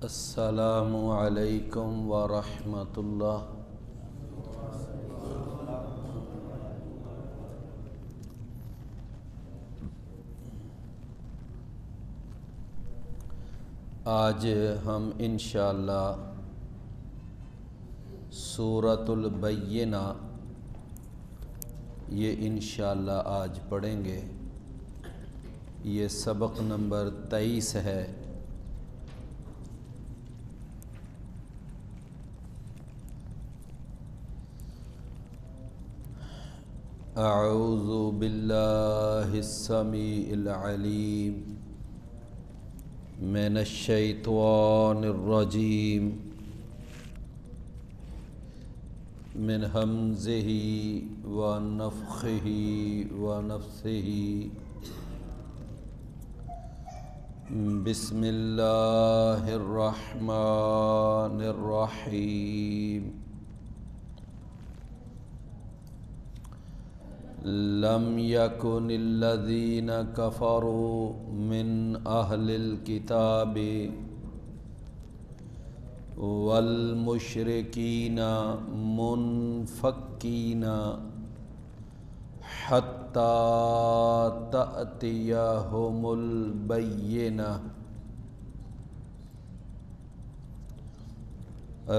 السلام علیکم ورحمۃ اللہ۔ آج ہم انشاءاللہ سورۃ البینہ یہ انشاءاللہ آج پڑھیں گے۔ یہ سبق نمبر 23 ہے۔ اعوذ باللہ السمیع العلیم من الشیطان الرجیم من ہمزہ ونفخہ ونفثہ۔ بسم اللہ الرحمن الرحیم۔ لم یکن الذین کفروا من اہل الکتاب والمشرکین منفکین حتی تأتیہم البینہ۔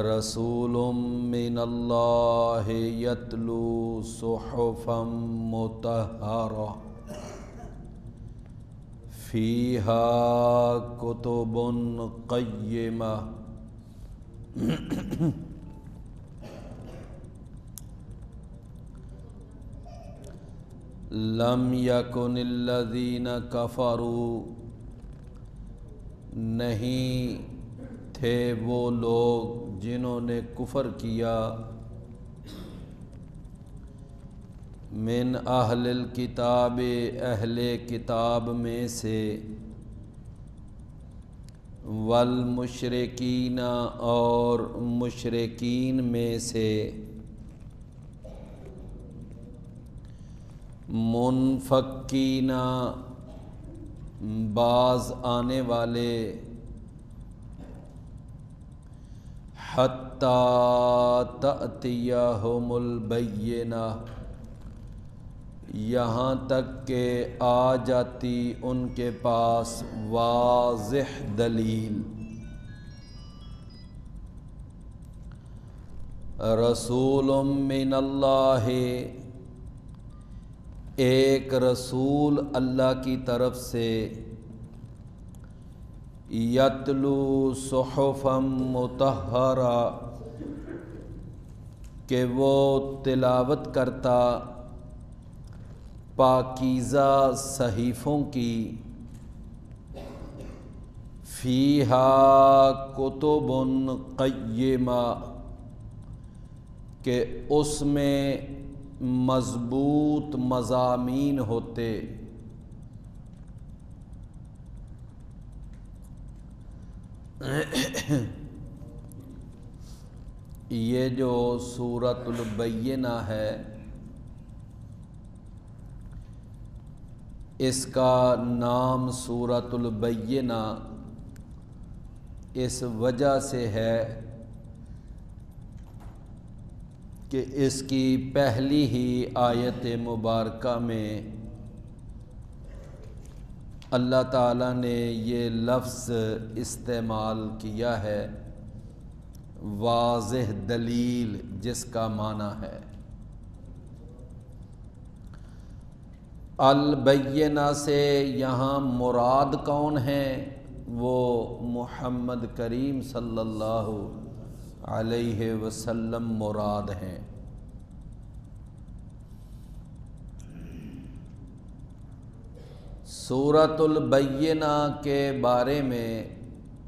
رسول من اللہ یتلو صحفا مطہرہ فیہا کتب قیمہ۔ لم یکن الذین کفروا، نہیں تھے وہ لوگ جنہوں نے کفر کیا، من اہل الکتاب اہل کتاب میں سے، والمشرکین اور مشرکین میں سے، منفکین باز آنے والے، حتی تأتیہم البینہ یہاں تک کہ آ جاتی ان کے پاس واضح دلیل۔ رسول من اللہ، ایک رسول اللہ کی طرف سے، یتلو صحفا مطہرہ کہ وہ تلاوت کرتا پاکیزہ صحیفوں کی، فیہا کتب قیمہ کہ اس میں مضبوط مضامین ہوتے۔ یہ جو سورۃ البینہ ہے، اس کا نام سورۃ البینہ اس وجہ سے ہے کہ اس کی پہلی ہی آیت مبارکہ میں اللہ تعالیٰ نے یہ لفظ استعمال کیا ہے، واضح دلیل، جس کا معنی ہے البینہ سے یہاں مراد کون ہیں؟ وہ محمد کریم صلی اللہ علیہ وسلم مراد ہیں۔ سورۃ البینہ کے بارے میں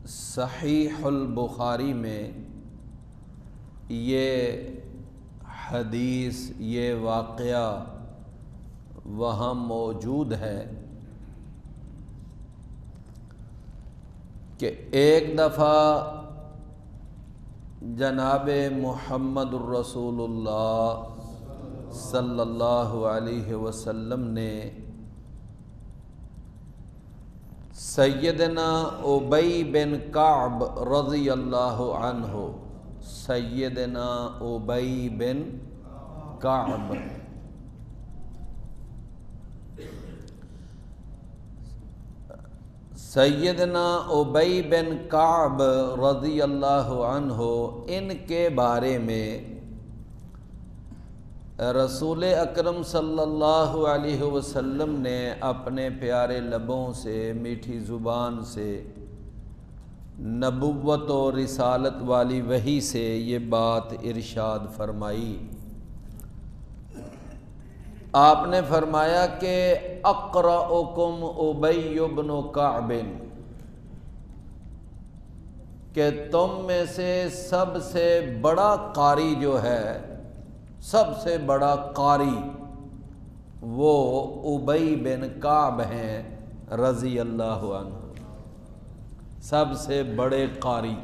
صحیح البخاری میں یہ حدیث، یہ واقعہ وہاں موجود ہے کہ ایک دفعہ جناب محمد الرسول اللہ صلی اللہ علیہ وسلم نے سیدنا ابی بن کعب رضی اللہ عنہ، سیدنا ابی بن کعب سیدنا ابی بن کعب رضی اللہ عنہ، ان کے بارے میں رسول اکرم صلی اللہ علیہ وسلم نے اپنے پیارے لبوں سے، میٹھی زبان سے، نبوت و رسالت والی وحی سے یہ بات ارشاد فرمائی۔ آپ نے فرمایا کہ اقرأکم ابی بن کعب، کہ تم میں سے سب سے بڑا قاری جو ہے، سب سے بڑا قاری وہ ابی بن کعب ہیں رضی اللہ عنہ، سب سے بڑے قاری۔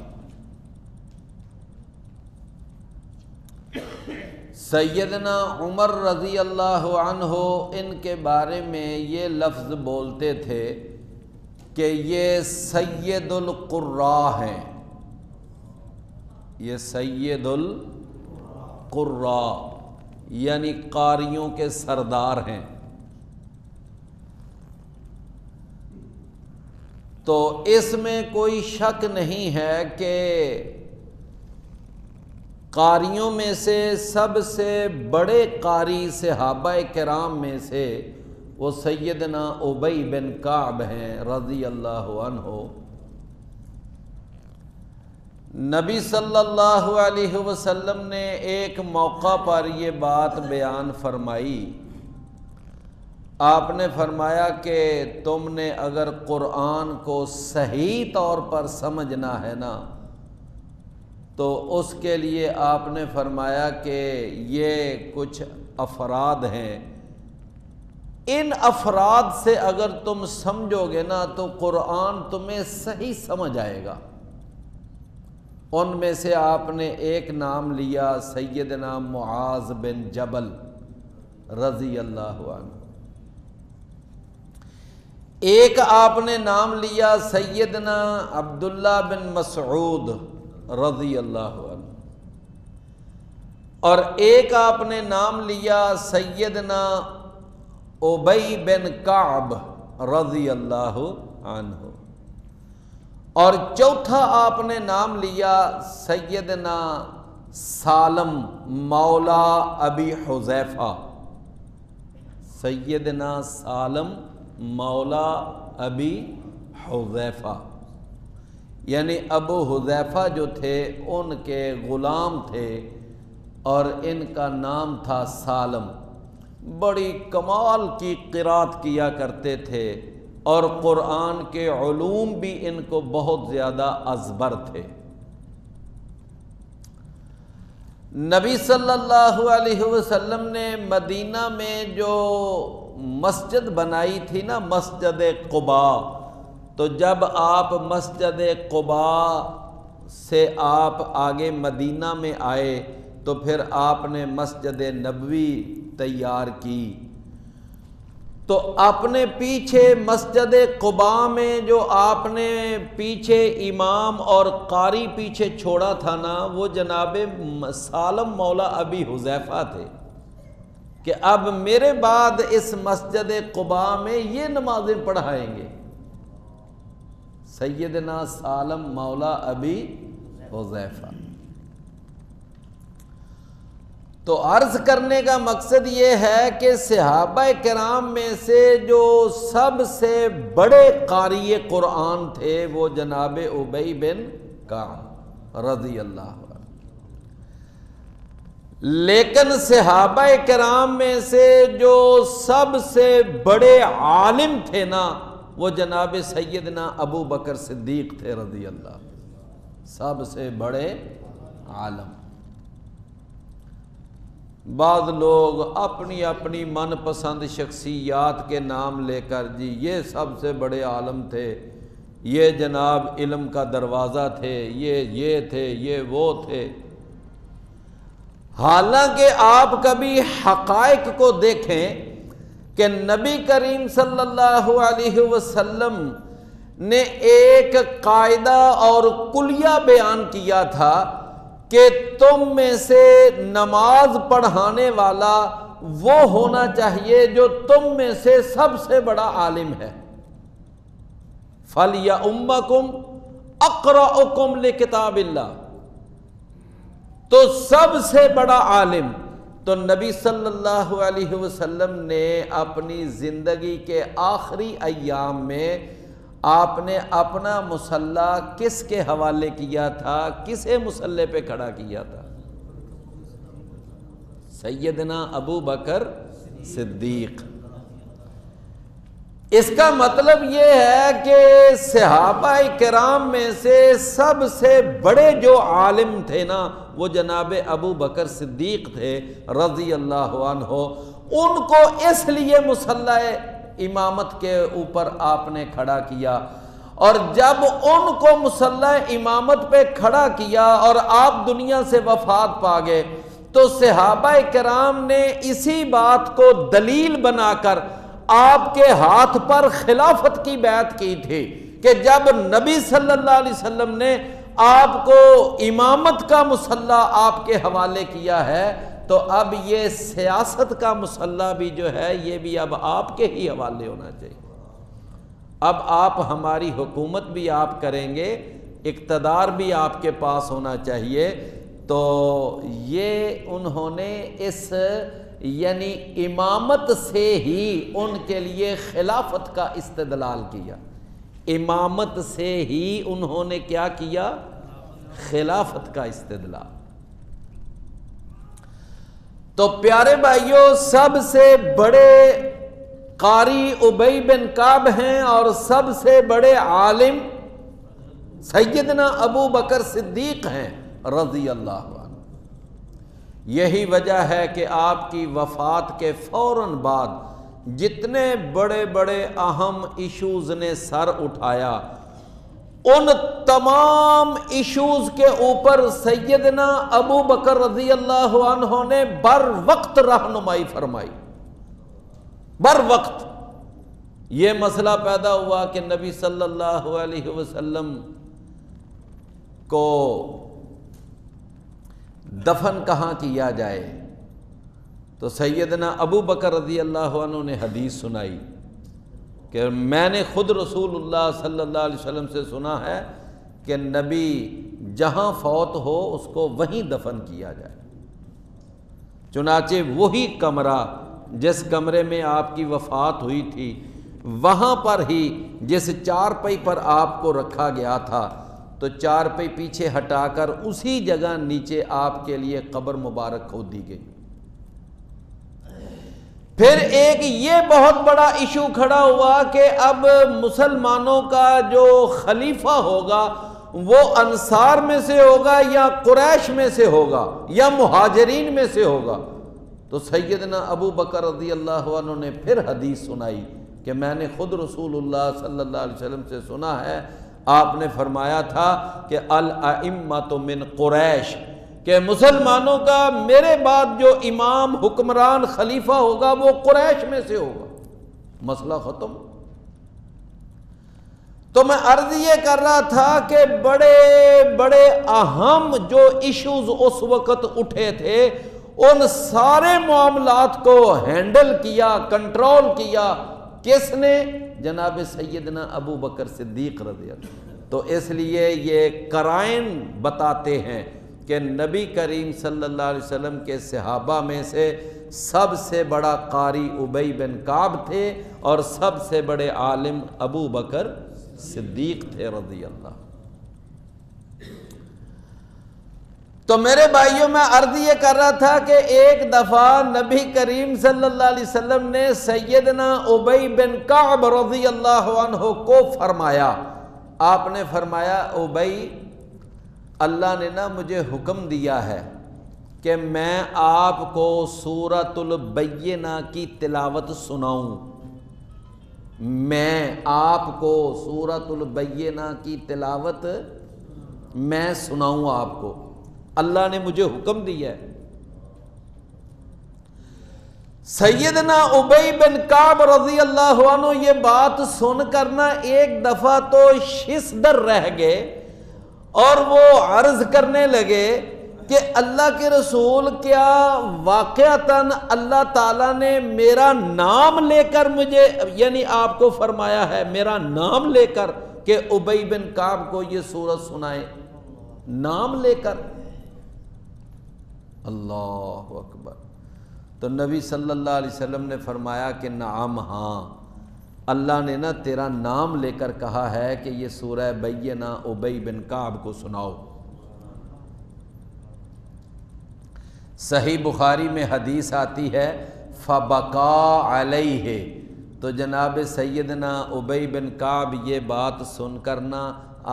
سیدنا عمر رضی اللہ عنہ ان کے بارے میں یہ لفظ بولتے تھے کہ یہ سید القراء ہیں، یہ سید القراء یعنی قاریوں کے سردار ہیں۔ تو اس میں کوئی شک نہیں ہے کہ قاریوں میں سے سب سے بڑے قاری صحابہ کرام میں سے وہ سیدنا ابی بن کعب ہیں رضی اللہ عنہ۔ نبی صلی اللہ علیہ وسلم نے ایک موقع پر یہ بات بیان فرمائی۔ آپ نے فرمایا کہ تم نے اگر قرآن کو صحیح طور پر سمجھنا ہے نا، تو اس کے لیے آپ نے فرمایا کہ یہ کچھ افراد ہیں، ان افراد سے اگر تم سمجھو گے نا تو قرآن تمہیں صحیح سمجھ آئے گا۔ ان میں سے آپ نے ایک نام لیا سیدنا معاذ بن جبل رضی اللہ عنہ، ایک آپ نے نام لیا سیدنا عبداللہ بن مسعود رضی اللہ عنہ، اور ایک آپ نے نام لیا سیدنا ابی بن کعب رضی اللہ عنہ، اور چوتھا آپ نے نام لیا سیدنا سالم مولا ابی حذیفہ، سیدنا سالم مولا ابی حذیفہ، یعنی ابو حذیفہ جو تھے ان کے غلام تھے اور ان کا نام تھا سالم۔ بڑی کمال کی قرات کیا کرتے تھے اور قرآن کے علوم بھی ان کو بہت زیادہ ازبر تھے۔ نبی صلی اللہ علیہ وسلم نے مدینہ میں جو مسجد بنائی تھی نا، مسجد قباء، تو جب آپ مسجد قباء سے آپ آگے مدینہ میں آئے تو پھر آپ نے مسجد نبوی تیار کی، تو اپنے پیچھے مسجد قباء میں جو آپ نے پیچھے امام اور قاری پیچھے چھوڑا تھا نا، وہ جناب سالم مولا ابی حذیفہ تھے، کہ اب میرے بعد اس مسجد قباء میں یہ نمازیں پڑھائیں گے سیدنا سالم مولا ابی حذیفہ۔ تو عرض کرنے کا مقصد یہ ہے کہ صحابہ کرام میں سے جو سب سے بڑے قاری قرآن تھے وہ جناب ابی بن کعب رضی اللہ عنہ، لیکن صحابہ کرام میں سے جو سب سے بڑے عالم تھے نا وہ جناب سیدنا ابو بکر صدیق تھے رضی اللہ عنہ، سب سے بڑے عالم۔ بعض لوگ اپنی اپنی من پسند شخصیات کے نام لے کر جی یہ سب سے بڑے عالم تھے، یہ جناب علم کا دروازہ تھے، یہ تھے، یہ وہ تھے۔ حالانکہ آپ کبھی حقائق کو دیکھیں کہ نبی کریم صلی اللہ علیہ وسلم نے ایک قاعدہ اور کلیہ بیان کیا تھا کہ تم میں سے نماز پڑھانے والا وہ ہونا چاہیے جو تم میں سے سب سے بڑا عالم ہے۔ فَلْيَؤُمَّكُمْ أَقْرَأُكُمْ لِكِتَابِ اللَّهِ، تو سب سے بڑا عالم تو نبی صلی اللہ علیہ وسلم نے اپنی زندگی کے آخری ایام میں آپ نے اپنا مصلی کس کے حوالے کیا تھا؟ کسے مصلی پہ کھڑا کیا تھا؟ سیدنا ابو بکر صدیق۔ اس کا مطلب یہ ہے کہ صحابہ کرام میں سے سب سے بڑے جو عالم تھے نا وہ جناب ابو بکر صدیق تھے رضی اللہ عنہ۔ ان کو اس لیے مصلی امامت کے اوپر آپ نے کھڑا کیا، اور جب ان کو مصلی امامت پہ کھڑا کیا اور آپ دنیا سے وفات پا گئے تو صحابہ کرام نے اسی بات کو دلیل بنا کر آپ کے ہاتھ پر خلافت کی بیعت کی تھی کہ جب نبی صلی اللہ علیہ وسلم نے آپ کو امامت کا مصلی آپ کے حوالے کیا ہے تو اب یہ سیاست کا مصلی بھی جو ہے یہ بھی اب آپ کے ہی حوالے ہونا چاہیے۔ اب آپ ہماری حکومت بھی آپ کریں گے، اقتدار بھی آپ کے پاس ہونا چاہیے۔ تو یہ انہوں نے اس یعنی امامت سے ہی ان کے لیے خلافت کا استدلال کیا، امامت سے ہی انہوں نے کیا کیا؟ خلافت کا استدلال۔ تو پیارے بھائیوں، سب سے بڑے قاری ابی بن کعب ہیں اور سب سے بڑے عالم سیدنا ابو بکر صدیق ہیں رضی اللہ عنہ۔ یہی وجہ ہے کہ آپ کی وفات کے فوراً بعد جتنے بڑے بڑے اہم ایشوز نے سر اٹھایا ان تمام ایشوز کے اوپر سیدنا ابو بکر رضی اللہ عنہ نے بر وقت رہنمائی فرمائی۔ بر وقت یہ مسئلہ پیدا ہوا کہ نبی صلی اللہ علیہ وسلم کو دفن کہاں کیا جائے، تو سیدنا ابو بکر رضی اللہ عنہ نے حدیث سنائی کہ میں نے خود رسول اللہ صلی اللہ علیہ وسلم سے سنا ہے کہ نبی جہاں فوت ہو اس کو وہیں دفن کیا جائے۔ چنانچہ وہی کمرہ جس کمرے میں آپ کی وفات ہوئی تھی وہاں پر ہی جس چارپائی پر آپ کو رکھا گیا تھا تو چارپائی پیچھے ہٹا کر اسی جگہ نیچے آپ کے لیے قبر مبارک کھود دی گئی۔ پھر ایک یہ بہت بڑا ایشو کھڑا ہوا کہ اب مسلمانوں کا جو خلیفہ ہوگا وہ انصار میں سے ہوگا یا قریش میں سے ہوگا یا مہاجرین میں سے ہوگا۔ تو سیدنا ابو بکر رضی اللہ عنہ نے پھر حدیث سنائی کہ میں نے خود رسول اللہ صلی اللہ علیہ وسلم سے سنا ہے، آپ نے فرمایا تھا کہ الائمۃ من قریش، کہ مسلمانوں کا میرے بعد جو امام حکمران خلیفہ ہوگا وہ قریش میں سے ہوگا۔ مسئلہ ختم۔ تو میں عرض یہ کر رہا تھا کہ بڑے بڑے اہم جو ایشوز اس وقت اٹھے تھے ان سارے معاملات کو ہینڈل کیا، کنٹرول کیا کس نے؟ جناب سیدنا ابو بکر صدیق رضی اللہ عنہ۔ تو اس لیے یہ قرائن بتاتے ہیں کہ نبی کریم صلی اللہ علیہ وسلم کے صحابہ میں سے سب سے بڑا قاری ابی بن کعب تھے اور سب سے بڑے عالم ابو بکر صدیق تھے رضی اللہ۔ تو میرے بھائیوں میں عرض یہ کر رہا تھا کہ ایک دفعہ نبی کریم صلی اللہ علیہ وسلم نے سیدنا ابی بن کعب رضی اللہ عنہ کو فرمایا، آپ نے فرمایا ابی اللہ نے نا مجھے حکم دیا ہے کہ میں آپ کو سورۃ البینہ کی تلاوت سناؤں، میں آپ کو سورۃ البینہ کی تلاوت میں سناؤں، آپ کو اللہ نے مجھے حکم دیا ہے۔ سیدنا ابی بن کعب رضی اللہ عنہ یہ بات سن کرنا ایک دفعہ تو شِسدر رہ گئے اور وہ عرض کرنے لگے کہ اللہ کے رسول کیا واقعتاً اللہ تعالیٰ نے میرا نام لے کر مجھے، یعنی آپ کو فرمایا ہے میرا نام لے کر کہ ابی بن کعب کو یہ سورت سنائے، نام لے کر؟ اللہ اکبر۔ تو نبی صلی اللہ علیہ وسلم نے فرمایا کہ نعم، ہاں اللہ نے نا تیرا نام لے کر کہا ہے کہ یہ سورہ بینہ ابی بن کعب کو سناؤ۔ صحیح بخاری میں حدیث آتی ہے فبکا علیہ، تو جناب سیدنا ابی بن کعب یہ بات سن کرنا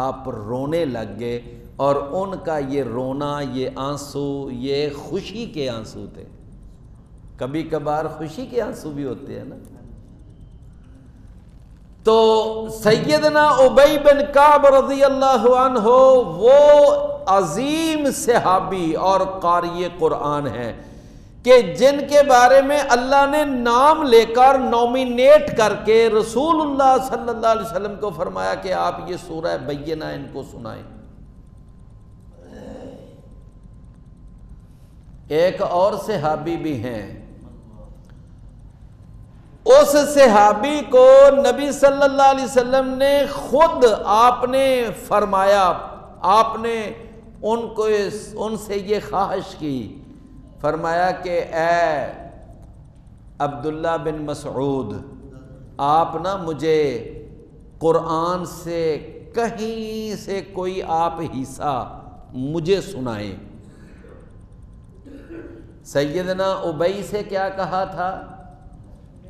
آپ رونے لگ گئے، اور ان کا یہ رونا، یہ آنسو، یہ خوشی کے آنسو تھے۔ کبھی کبھار خوشی کے آنسو بھی ہوتے ہیں نا۔ تو سیدنا ابی بن کعب رضی اللہ عنہ وہ عظیم صحابی اور قاری قرآن ہیں کہ جن کے بارے میں اللہ نے نام لے کر نومینیٹ کر کے رسول اللہ صلی اللہ علیہ وسلم کو فرمایا کہ آپ یہ سورہ بینہ ان کو سنائیں۔ ایک اور صحابی بھی ہیں، اس صحابی کو نبی صلی اللہ علیہ وسلم نے خود آپ نے فرمایا، آپ نے ان سے یہ خواہش کی، فرمایا کہ اے عبداللہ بن مسعود، آپ نا مجھے قرآن سے کہیں سے کوئی آپ حصہ مجھے سنائیں۔ سیدنا ابی سے کیا کہا تھا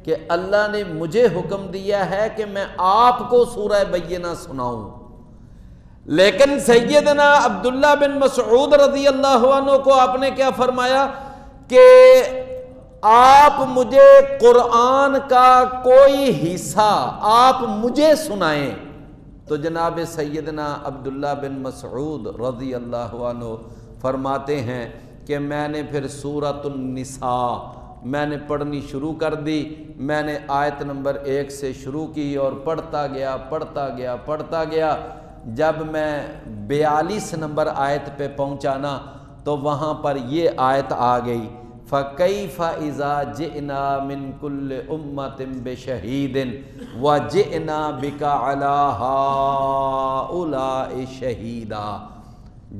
کہ اللہ نے مجھے حکم دیا ہے کہ میں آپ کو سورہ بینہ سناؤں، لیکن سیدنا عبداللہ بن مسعود رضی اللہ عنہ کو آپ نے کیا فرمایا کہ آپ مجھے قرآن کا کوئی حصہ آپ مجھے سنائیں۔ تو جناب سیدنا عبداللہ بن مسعود رضی اللہ عنہ فرماتے ہیں کہ میں نے پھر سورۃ النساء میں نے پڑھنی شروع کر دی، میں نے آیت نمبر 1 سے شروع کی اور پڑھتا گیا، جب میں 42 نمبر آیت پہ پہنچا نا تو وہاں پر یہ آیت آ گئی فَكَيْفَ إِذَا جِئْنَا مِن كُلِّ أُمَّةٍ بِشَهِيدٍ وَجِئْنَا بِكَ عَلَى هَؤُلَاءِ شَهِيدًا۔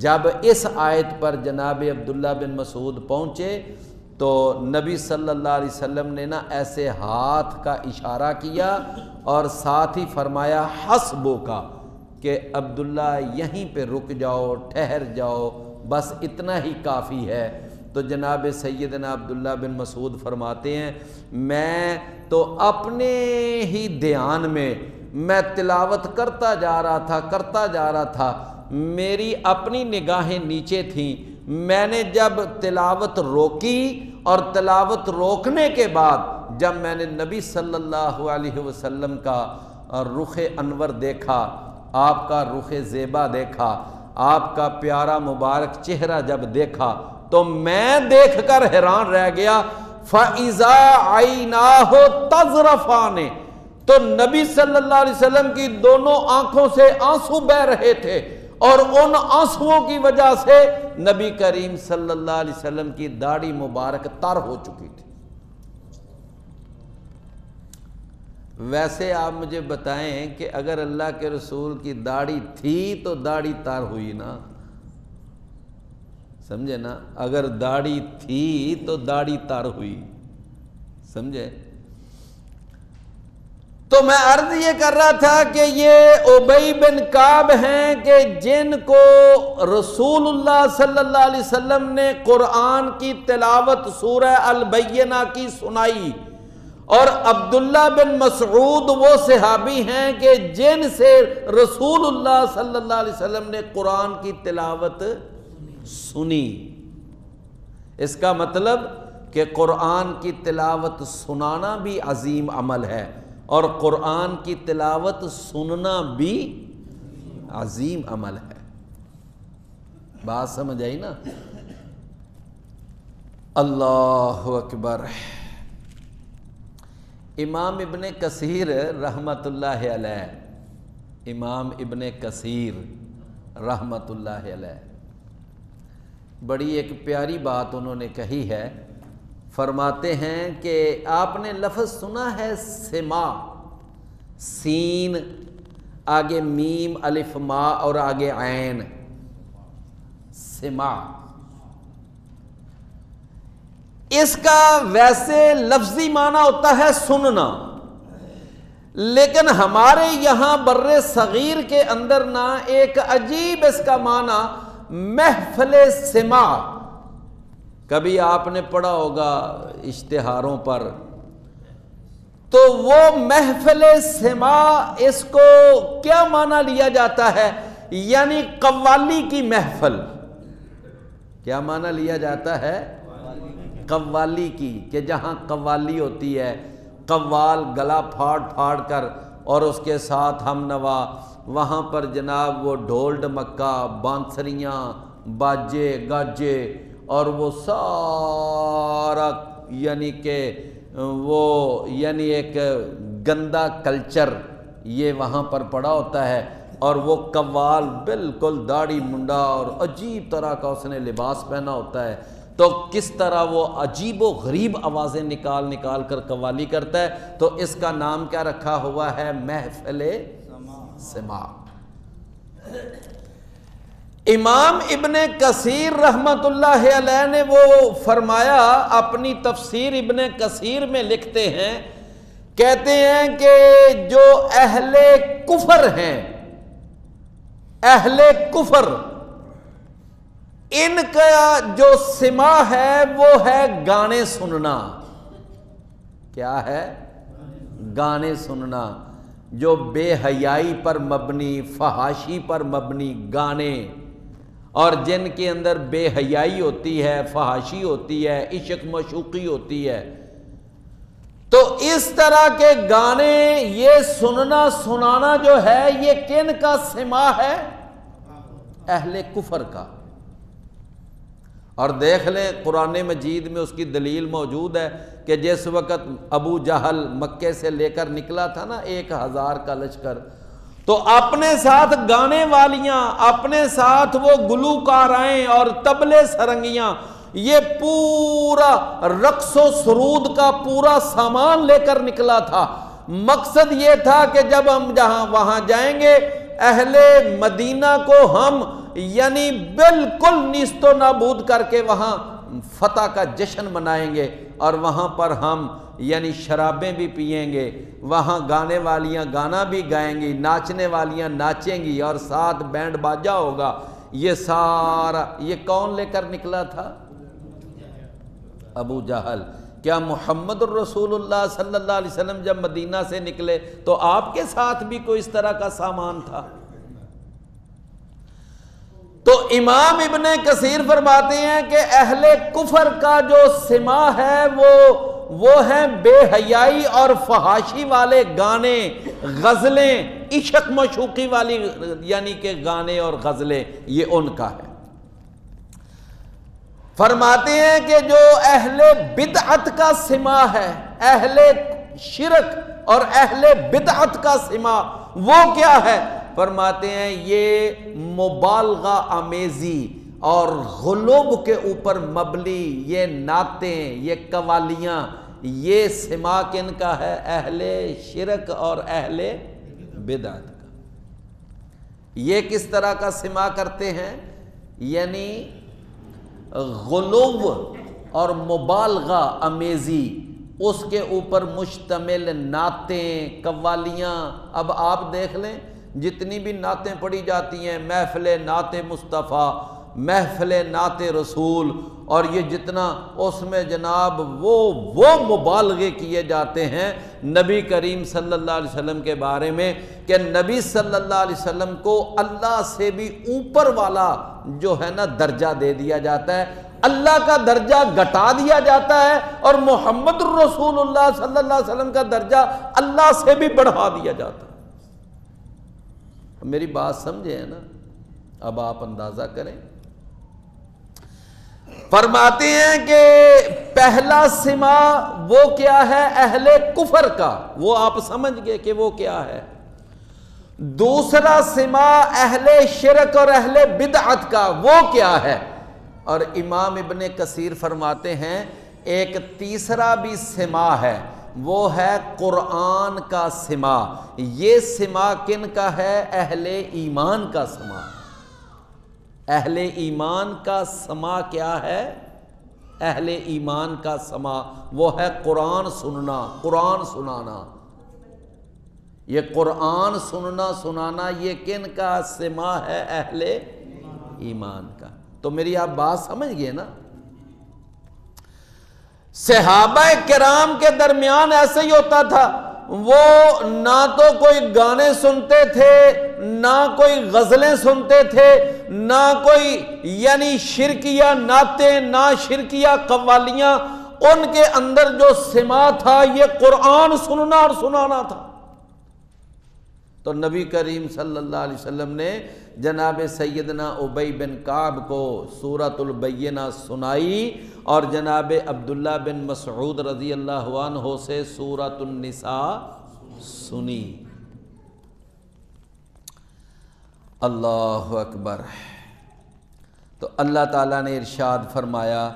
جب اس آیت پر جناب عبداللہ بن مسعود پہنچے تو نبی صلی اللہ علیہ وسلم نے نا ایسے ہاتھ کا اشارہ کیا اور ساتھ ہی فرمایا حسبو کا، کہ عبداللہ یہیں پہ رک جاؤ، ٹھہر جاؤ، بس اتنا ہی کافی ہے۔ تو جناب سیدنا عبداللہ بن مسعود فرماتے ہیں میں تو اپنے ہی دھیان میں تلاوت کرتا جا رہا تھا، میری اپنی نگاہیں نیچے تھیں، میں نے جب تلاوت روکی اور تلاوت روکنے کے بعد جب میں نے نبی صلی اللہ علیہ وسلم کا رخ انور دیکھا، آپ کا رخ زیبا دیکھا، آپ کا پیارا مبارک چہرہ جب دیکھا تو میں دیکھ کر حیران رہ گیا۔ فَإِذَا عَيْنَاهُ تَذْرَفَانِ، تو نبی صلی اللہ علیہ وسلم کی دونوں آنکھوں سے آنسو بہہ رہے تھے، اور ان آنسوؤں کی وجہ سے نبی کریم صلی اللہ علیہ وسلم کی داڑھی مبارک تر ہو چکی تھی۔ ویسے آپ مجھے بتائیں کہ اگر اللہ کے رسول کی داڑھی تھی تو داڑھی تر ہوئی نا، سمجھے نا، اگر داڑھی تھی تو داڑھی تر ہوئی، سمجھے؟ تو میں عرض یہ کر رہا تھا کہ یہ ابی بن کعب ہیں کہ جن کو رسول اللہ صلی اللہ علیہ وسلم نے قرآن کی تلاوت سورہ البینہ کی سنائی، اور عبداللہ بن مسعود وہ صحابی ہیں کہ جن سے رسول اللہ صلی اللہ علیہ وسلم نے قرآن کی تلاوت سنی۔ اس کا مطلب کہ قرآن کی تلاوت سنانا بھی عظیم عمل ہے، اور قرآن کی تلاوت سننا بھی عظیم عمل ہے۔ بات سمجھ آئی نا؟ اللہ اکبر۔ امام ابن کثیر رحمۃ اللہ علیہ، امام ابن کثیر رحمۃ اللہ علیہ بڑی ایک پیاری بات انہوں نے کہی ہے۔ فرماتے ہیں کہ آپ نے لفظ سنا ہے سما، سین آگے میم الف ما اور آگے عین، سما۔ اس کا ویسے لفظی معنی ہوتا ہے سننا، لیکن ہمارے یہاں بر صغیر کے اندر نا ایک عجیب اس کا معنی محفل سماع، کبھی آپ نے پڑھا ہوگا اشتہاروں پر، تو وہ محفل سماع اس کو کیا معنی لیا جاتا ہے؟ یعنی قوالی کی محفل۔ کیا معنی لیا جاتا ہے؟ قوالی کی، کہ جہاں قوالی ہوتی ہے، قوال گلا پھاڑ پھاڑ کر اور اس کے ساتھ ہم نوا، وہاں پر جناب وہ ڈھول ڈمکا، بانسریاں، باجے گاجے، اور وہ سارا یعنی کہ وہ یعنی ایک گندا کلچر یہ وہاں پر پڑا ہوتا ہے، اور وہ قوال بالکل داڑھی منڈا اور عجیب طرح کا اس نے لباس پہنا ہوتا ہے، تو کس طرح وہ عجیب و غریب آوازیں نکال نکال کر قوالی کرتا ہے، تو اس کا نام کیا رکھا ہوا ہے؟ محفل سماع۔ امام ابن کثیر رحمت اللہ علیہ نے وہ فرمایا، اپنی تفسیر ابن کثیر میں لکھتے ہیں، کہتے ہیں کہ جو اہل کفر ہیں، اہل کفر، ان کا جو سماع ہے وہ ہے گانے سننا۔ کیا ہے؟ گانے سننا، جو بے حیائی پر مبنی، فحاشی پر مبنی گانے، اور جن کے اندر بے حیائی ہوتی ہے، فحاشی ہوتی ہے، عشق مشوقی ہوتی ہے، تو اس طرح کے گانے یہ سننا سنانا جو ہے یہ کن کا سماع ہے؟ اہل کفر کا۔ اور دیکھ لیں قرآن مجید میں اس کی دلیل موجود ہے کہ جس وقت ابو جہل مکے سے لے کر نکلا تھا نا 1000 کا لشکر، تو اپنے ساتھ گانے والیاں، اپنے ساتھ وہ گلوکارائیں اور طبلے سرنگیاں، یہ پورا رقص و سرود کا پورا سامان لے کر نکلا تھا۔ مقصد یہ تھا کہ جب ہم جہاں وہاں جائیں گے، اہل مدینہ کو ہم یعنی بالکل نیست و نابود کر کے وہاں فتح کا جشن منائیں گے، اور وہاں پر ہم یعنی شرابیں بھی پئیں گے، وہاں گانے والیاں گانا بھی گائیں گی، ناچنے والیاں ناچیں گی، اور ساتھ بینڈ باجا ہوگا۔ یہ سارا یہ کون لے کر نکلا تھا؟ ابو جہل۔ کیا محمد الرسول اللہ صلی اللہ علیہ وسلم جب مدینہ سے نکلے تو آپ کے ساتھ بھی کوئی اس طرح کا سامان تھا؟ تو امام ابن کثیر فرماتے ہیں کہ اہل کفر کا جو سماع ہے وہ ہے بے حیائی اور فحاشی والے گانے، غزلیں، عشق مشوقی والی یعنی کہ گانے اور غزلیں، یہ ان کا ہے۔ فرماتے ہیں کہ جو اہل بدعت کا سماع ہے، اہل شرک اور اہل بدعت کا سماع، وہ کیا ہے؟ فرماتے ہیں یہ مبالغہ آمیزی اور غلوب کے اوپر مبنی یہ نعتیں، یہ قوالیاں، یہ سماع کن کا ہے؟ اہل شرک اور اہل بدعت کا۔ یہ کس طرح کا سماع کرتے ہیں؟ یعنی غلو اور مبالغہ آمیزی، اس کے اوپر مشتمل نعتیں، قوالیاں۔ اب آپ دیکھ لیں جتنی بھی نعتیں پڑھی جاتی ہیں، محفل نعت مصطفیٰ، محفل نعت رسول، اور یہ جتنا اس میں جناب وہ مبالغے کیے جاتے ہیں نبی کریم صلی اللہ علیہ وسلم کے بارے میں، کہ نبی صلی اللہ علیہ وسلم کو اللہ سے بھی اوپر والا جو ہے نا درجہ دے دیا جاتا ہے، اللہ کا درجہ گھٹا دیا جاتا ہے، اور محمد الرسول اللہ صلی اللہ علیہ وسلم کا درجہ اللہ سے بھی بڑھا دیا جاتا ہے۔ میری بات سمجھے ہیں نا؟ اب آپ اندازہ کریں، فرماتے ہیں کہ پہلا سما وہ کیا ہے؟ اہل کفر کا، وہ آپ سمجھ گئے کہ وہ کیا ہے۔ دوسرا سما اہل شرک اور اہل بدعت کا، وہ کیا ہے؟ اور امام ابن کثیر فرماتے ہیں ایک تیسرا بھی سما ہے، وہ ہے قرآن کا سما۔ یہ سما کن کا ہے؟ اہل ایمان کا سما۔ اہل ایمان کا سما کیا ہے؟ اہل ایمان کا سما وہ ہے قرآن سننا، قرآن سنانا۔ یہ قرآن سننا سنانا یہ کن کا سما ہے؟ اہل ایمان کا۔ تو میری آپ بات سمجھ گئے نا؟ صحابہ کرام کے درمیان ایسے ہی ہوتا تھا، وہ نہ تو کوئی گانے سنتے تھے، نہ کوئی غزلیں سنتے تھے، نہ کوئی یعنی شرکیہ نعتیں، نہ شرکیہ قوالیاں۔ ان کے اندر جو سما تھا یہ قرآن سننا اور سنانا تھا۔ تو نبی کریم صلی اللہ علیہ وسلم نے جناب سیدنا ابی بن کعب کو سورۃ البینہ سنائی اور جناب عبداللہ بن مسعود رضی اللہ عنہ سے سورۃ النساء سنی۔ اللہ اکبر۔ تو اللہ تعالیٰ نے ارشاد فرمایا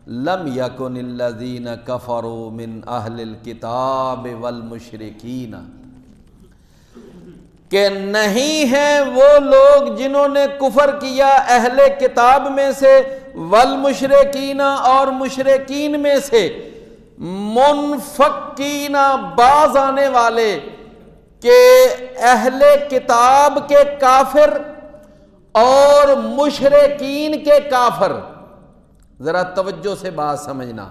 لم یکن الذین کفروا من اہل الکتاب والمشرکین، کہ نہیں ہیں وہ لوگ جنہوں نے کفر کیا اہل کتاب میں سے، والمشرکین اور مشرکین میں سے، منفکین باز آنے والے، کہ اہل کتاب کے کافر اور مشرکین کے کافر۔ ذرا توجہ سے بات سمجھنا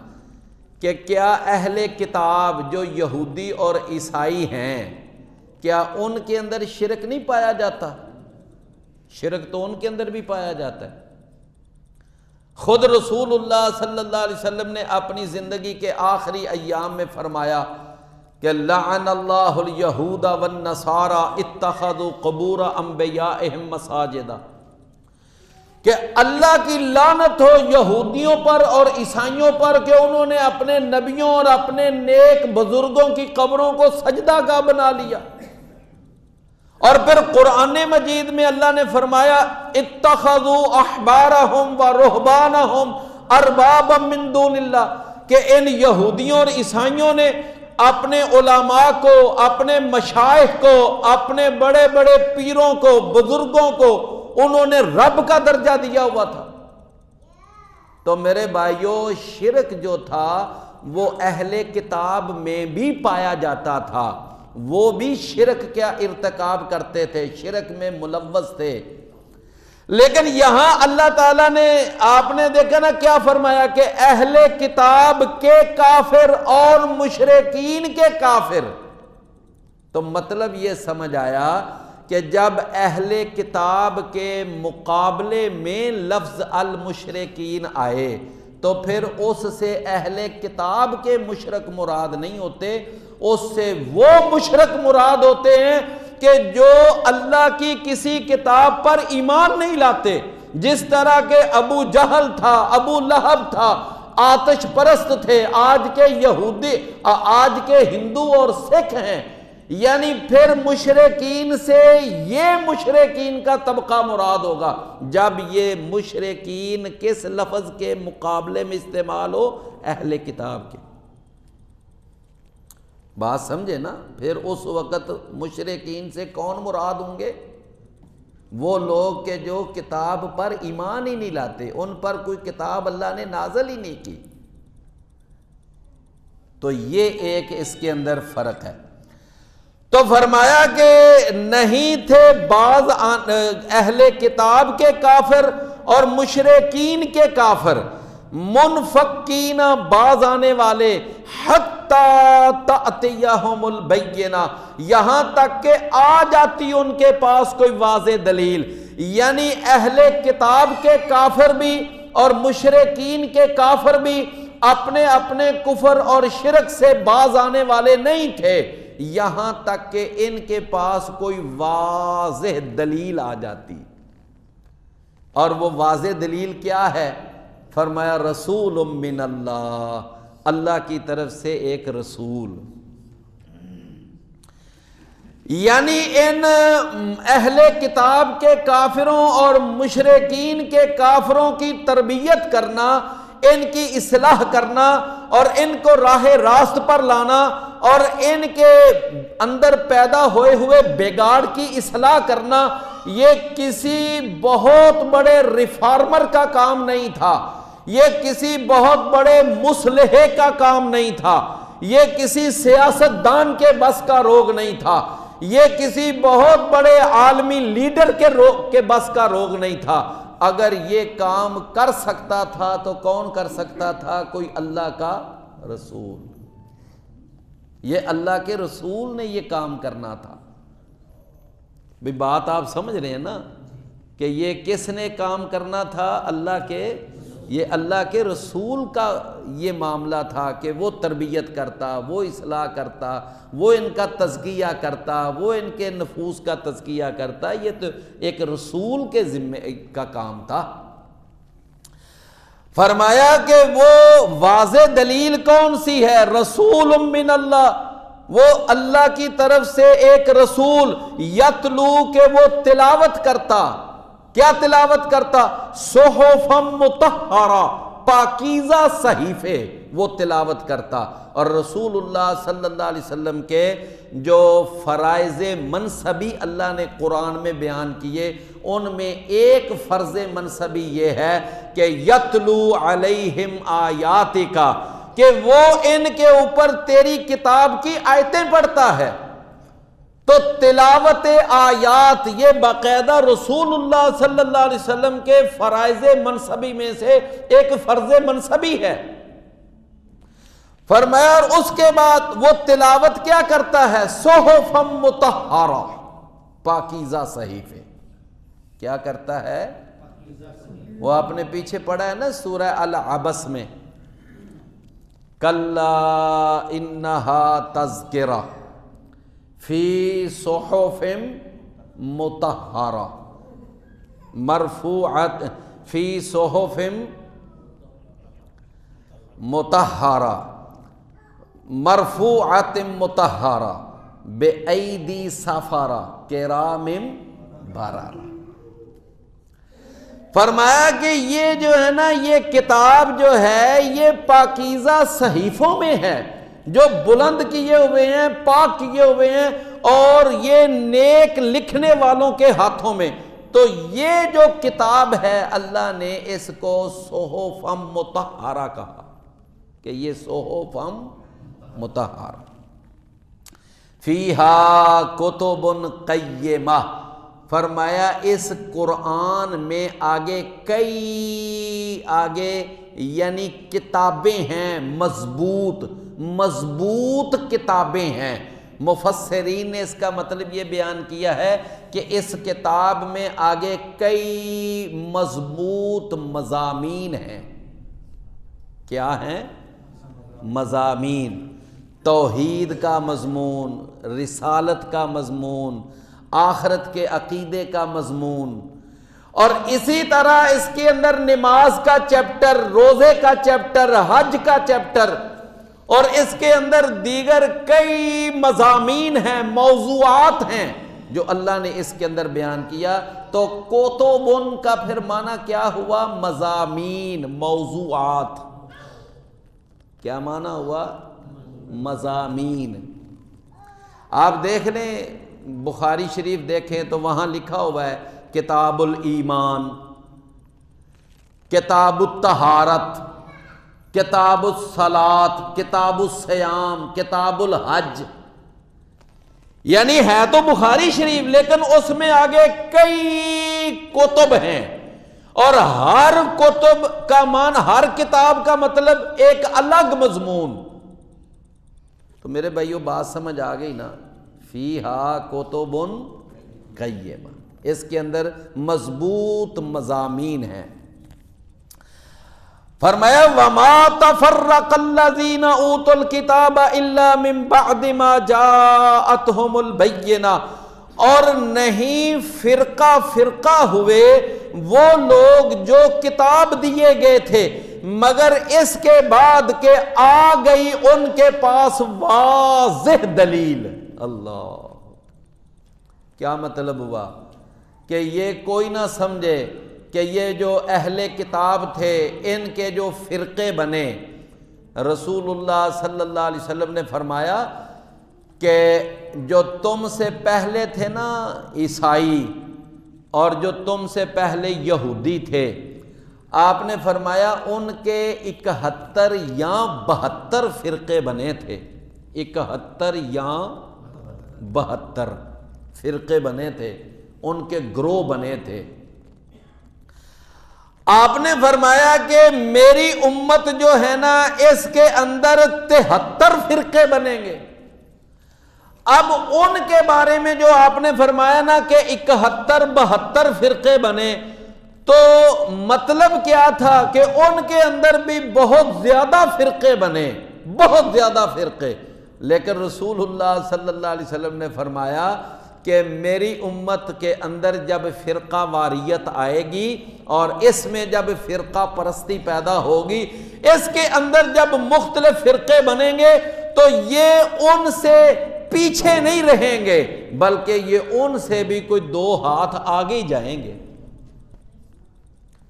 کہ کیا اہل کتاب جو یہودی اور عیسائی ہیں، کیا ان کے اندر شرک نہیں پایا جاتا؟ شرک تو ان کے اندر بھی پایا جاتا ہے۔ خود رسول اللہ صلی اللہ علیہ وسلم نے اپنی زندگی کے آخری ایام میں فرمایا کہ لعن اللہ الیہود والنصارى اتخذوا قبور انبیائہم مساجدا، کہ اللہ کی لعنت ہو یہودیوں پر اور عیسائیوں پر کہ انہوں نے اپنے نبیوں اور اپنے نیک بزرگوں کی قبروں کو سجدہ گاہ بنا لیا۔ اور پھر قرآن مجید میں اللہ نے فرمایا اتخذوا احبارہم و رہبانہم اربابا من دون اللہ، کہ ان یہودیوں اور عیسائیوں نے اپنے علماء کو، اپنے مشائخ کو، اپنے بڑے بڑے پیروں کو، بزرگوں کو انہوں نے رب کا درجہ دیا ہوا تھا۔ تو میرے بھائیوں، شرک جو تھا وہ اہل کتاب میں بھی پایا جاتا تھا، وہ بھی شرک کیا ارتکاب کرتے تھے، شرک میں ملوث تھے۔ لیکن یہاں اللہ تعالیٰ نے، آپ نے دیکھا نا کیا فرمایا کہ اہل کتاب کے کافر اور مشرکین کے کافر۔ تو مطلب یہ سمجھ آیا کہ جب اہل کتاب کے مقابلے میں لفظ المشرکین آئے تو پھر اس سے اہل کتاب کے مشرک مراد نہیں ہوتے، اس سے وہ مشرک مراد ہوتے ہیں کہ جو اللہ کی کسی کتاب پر ایمان نہیں لاتے، جس طرح کہ ابو جہل تھا، ابو لہب تھا، آتش پرست تھے، آج کے یہودی، آج کے ہندو اور سکھ ہیں۔ یعنی پھر مشرکین سے یہ مشرکین کا طبقہ مراد ہوگا جب یہ مشرکین کس لفظ کے مقابلے میں استعمال ہو؟ اہل کتاب کے۔ بات سمجھے نا؟ پھر اس وقت مشرکین سے کون مراد ہوں گے؟ وہ لوگ کہ جو کتاب پر ایمان ہی نہیں لاتے، ان پر کوئی کتاب اللہ نے نازل ہی نہیں کی۔ تو یہ ایک اس کے اندر فرق ہے۔ تو فرمایا کہ نہیں تھے بعض اہل کتاب کے کافر اور مشرکین کے کافر، منفکین باز آنے والے، حتی تأتیہم البینہ، یہاں تک کہ آ جاتی ان کے پاس کوئی واضح دلیل۔ یعنی اہل کتاب کے کافر بھی اور مشرکین کے کافر بھی اپنے اپنے کفر اور شرک سے باز آنے والے نہیں تھے، یہاں تک کہ ان کے پاس کوئی واضح دلیل آ جاتی۔ اور وہ واضح دلیل کیا ہے؟ فرمایا رسول من اللہ، اللہ کی طرف سے ایک رسول۔ یعنی ان اہل کتاب کے کافروں اور مشرکین کے کافروں کی تربیت کرنا، ان کی اصلاح کرنا اور ان کو راہ راست پر لانا اور ان کے اندر پیدا ہوئے ہوئے بگاڑ کی اصلاح کرنا، یہ کسی بہت بڑے ریفارمر کا کام نہیں تھا، یہ کسی بہت بڑے مصلح کا کام نہیں تھا، یہ کسی سیاست دان کے بس کا روگ نہیں تھا، یہ کسی بہت بڑے عالمی لیڈر کے بس کا روگ نہیں تھا۔ اگر یہ کام کر سکتا تھا تو کون کر سکتا تھا؟ کوئی اللہ کا رسول۔ یہ اللہ کے رسول نے یہ کام کرنا تھا۔ بھی بات آپ سمجھ رہے ہیں نا کہ یہ کس نے کام کرنا تھا؟ اللہ کے، یہ اللہ کے رسول کا یہ معاملہ تھا کہ وہ تربیت کرتا، وہ اصلاح کرتا، وہ ان کا تزکیہ کرتا، وہ ان کے نفوس کا تزکیہ کرتا۔ یہ تو ایک رسول کے ذمہ کا کام تھا۔ فرمایا کہ وہ واضح دلیل کون سی ہے؟ رسول من اللہ، وہ اللہ کی طرف سے ایک رسول، یتلو کہ وہ تلاوت کرتا۔ کیا تلاوت کرتا؟ صحفا مطہرہ، پاکیزہ صحیفے وہ تلاوت کرتا۔ اور رسول اللہ صلی اللہ علیہ وسلم کے جو فرائض منصبی اللہ نے قرآن میں بیان کیے، ان میں ایک فرض منصبی یہ ہے کہ یتلو علیہم آیاتک، کہ وہ ان کے اوپر تیری کتاب کی آیتیں پڑھتا ہے۔ تو تلاوت آیات یہ باقاعدہ رسول اللہ صلی اللہ علیہ وسلم کے فرائض منصبی میں سے ایک فرض منصبی ہے۔ فرمایا اور اس کے بعد وہ تلاوت کیا کرتا ہے؟ صحفا مطہرہ، پاکیزہ صحیفے۔ کیا کرتا ہے؟ وہ آپ نے پیچھے پڑھا ہے نا سورہ العبس میں، کلا انہا تذکرہ فی صحف مطہرہ مرفوعۃ، فی صحف مطہرہ مرفوعۃ مطہرہ بأیدی سفرہ کرام بررہ۔ فرمایا کہ یہ جو ہے نا، یہ کتاب جو ہے یہ پاکیزہ صحیفوں میں ہے، جو بلند کیے ہوئے ہیں، پاک کیے ہوئے ہیں، اور یہ نیک لکھنے والوں کے ہاتھوں میں۔ تو یہ جو کتاب ہے اللہ نے اس کو صحفا مطہرہ کہا کہ یہ صحفا مطہرہ۔ فیہا کتب قیمہ، فرمایا اس قرآن میں آگے کئی یعنی کتابیں ہیں، مضبوط کتابیں ہیں۔ مفسرین نے اس کا مطلب یہ بیان کیا ہے کہ اس کتاب میں آگے کئی مضبوط مضامین ہیں۔ کیا ہیں؟ مضامین، توحید کا مضمون، رسالت کا مضمون، آخرت کے عقیدے کا مضمون، اور اسی طرح اس کے اندر نماز کا چیپٹر، روزے کا چیپٹر، حج کا چیپٹر، اور اس کے اندر دیگر کئی مضامین ہیں، موضوعات ہیں جو اللہ نے اس کے اندر بیان کیا۔ تو کتبن کا پھر معنی کیا ہوا؟ مضامین، موضوعات۔ کیا معنی ہوا؟ مضامین۔ آپ دیکھ لیں بخاری شریف دیکھیں تو وہاں لکھا ہوا ہے کتاب الایمان، کتاب الطہارت، کتاب الصلاۃ، کتاب الصیام، کتاب الحج۔ یعنی ہے تو بخاری شریف لیکن اس میں آگے کئی کتب ہیں، اور ہر کتب کا معنی، ہر کتاب کا مطلب ایک الگ مضمون۔ تو میرے بھائیو بات سمجھ آ گئی نا؟ فیہا کتب قیمہ، اس کے اندر مضبوط مضامین ہیں۔ فرمایا وما تفرق الذین اوتوا الکتاب الا من بعد ما جاءتهم البینہ، اور نہیں فرقہ ہوئے وہ لوگ جو کتاب دیے گئے تھے، مگر اس کے بعد کہ آ گئی ان کے پاس واضح دلیل۔ اللہ، کیا مطلب ہوا کہ یہ کوئی نہ سمجھے کہ یہ جو اہل کتاب تھے ان کے جو فرقے بنے، رسول اللہ صلی اللہ علیہ وسلم نے فرمایا کہ جو تم سے پہلے تھے نا عیسائی، اور جو تم سے پہلے یہودی تھے، آپ نے فرمایا ان کے 71 یا 72 فرقے بنے تھے، 71 یا 72 فرقے بنے تھے، ان کے گروہ بنے تھے۔ آپ نے فرمایا کہ میری امت جو ہے نا اس کے اندر 73 فرقے بنیں گے۔ اب ان کے بارے میں جو آپ نے فرمایا نا کہ 71-72 فرقے بنے، تو مطلب کیا تھا کہ ان کے اندر بھی بہت زیادہ فرقے بنے، بہت زیادہ فرقے۔ لیکن رسول اللہ صلی اللہ علیہ وسلم نے فرمایا کہ میری امت کے اندر جب فرقہ واریت آئے گی اور اس میں جب فرقہ پرستی پیدا ہوگی، اس کے اندر جب مختلف فرقے بنیں گے تو یہ ان سے پیچھے نہیں رہیں گے، بلکہ یہ ان سے بھی کوئی 2 ہاتھ آگے جائیں گے۔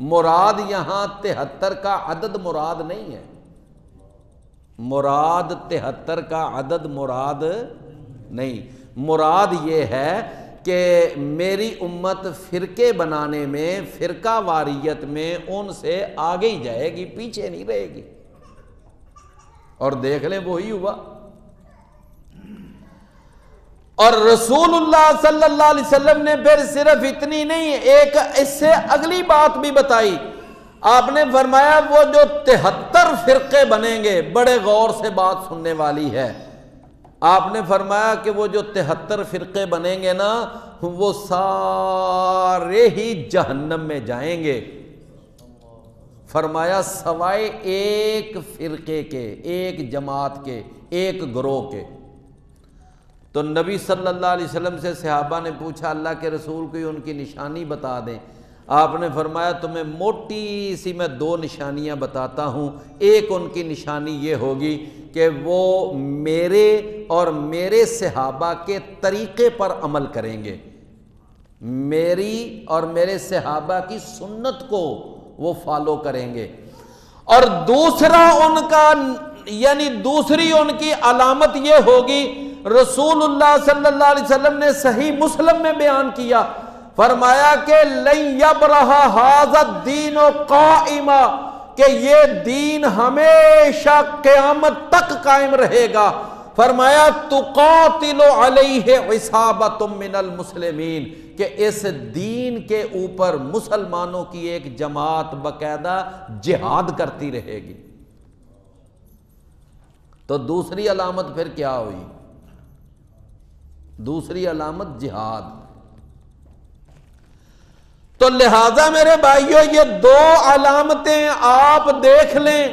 مراد یہاں 73 کا عدد مراد نہیں ہے، مراد 73 کا عدد مراد نہیں، مراد یہ ہے کہ میری امت فرقے بنانے میں، فرقہ واریت میں ان سے آگے ہی جائے گی، پیچھے نہیں رہے گی۔ اور دیکھ لیں وہی ہوا۔ اور رسول اللہ صلی اللہ علیہ وسلم نے پھر صرف اتنی نہیں، ایک اس سے اگلی بات بھی بتائی۔ آپ نے فرمایا وہ جو 73 فرقے بنیں گے، بڑے غور سے بات سننے والی ہے۔ آپ نے فرمایا کہ وہ جو 73 فرقے بنیں گے نا، وہ سارے ہی جہنم میں جائیں گے، فرمایا سوائے ایک فرقے کے، ایک جماعت کے، ایک گروہ کے۔ تو نبی صلی اللہ علیہ وسلم سے صحابہ نے پوچھا اللہ کے رسول کوئی ان کی نشانی بتا دیں۔ آپ نے فرمایا تمہیں موٹی سی میں 2 نشانیاں بتاتا ہوں۔ ایک ان کی نشانی یہ ہوگی کہ وہ میرے اور میرے صحابہ کے طریقے پر عمل کریں گے، میری اور میرے صحابہ کی سنت کو وہ فالو کریں گے۔ اور دوسرا ان کا یعنی دوسری ان کی علامت یہ ہوگی، رسول اللہ صلی اللہ علیہ وسلم نے صحیح مسلم میں بیان کیا، فرمایا کہ لن یبرح ھذا الدین قائما، کہ یہ دین ہمیشہ قیامت تک قائم رہے گا۔ فرمایا تقاتل علیہ عصابۃ من المسلمین، کہ اس دین کے اوپر مسلمانوں کی ایک جماعت باقاعدہ جہاد کرتی رہے گی۔ تو دوسری علامت پھر کیا ہوئی؟ دوسری علامت جہاد۔ تو لہذا میرے بھائیو یہ 2 علامتیں آپ دیکھ لیں،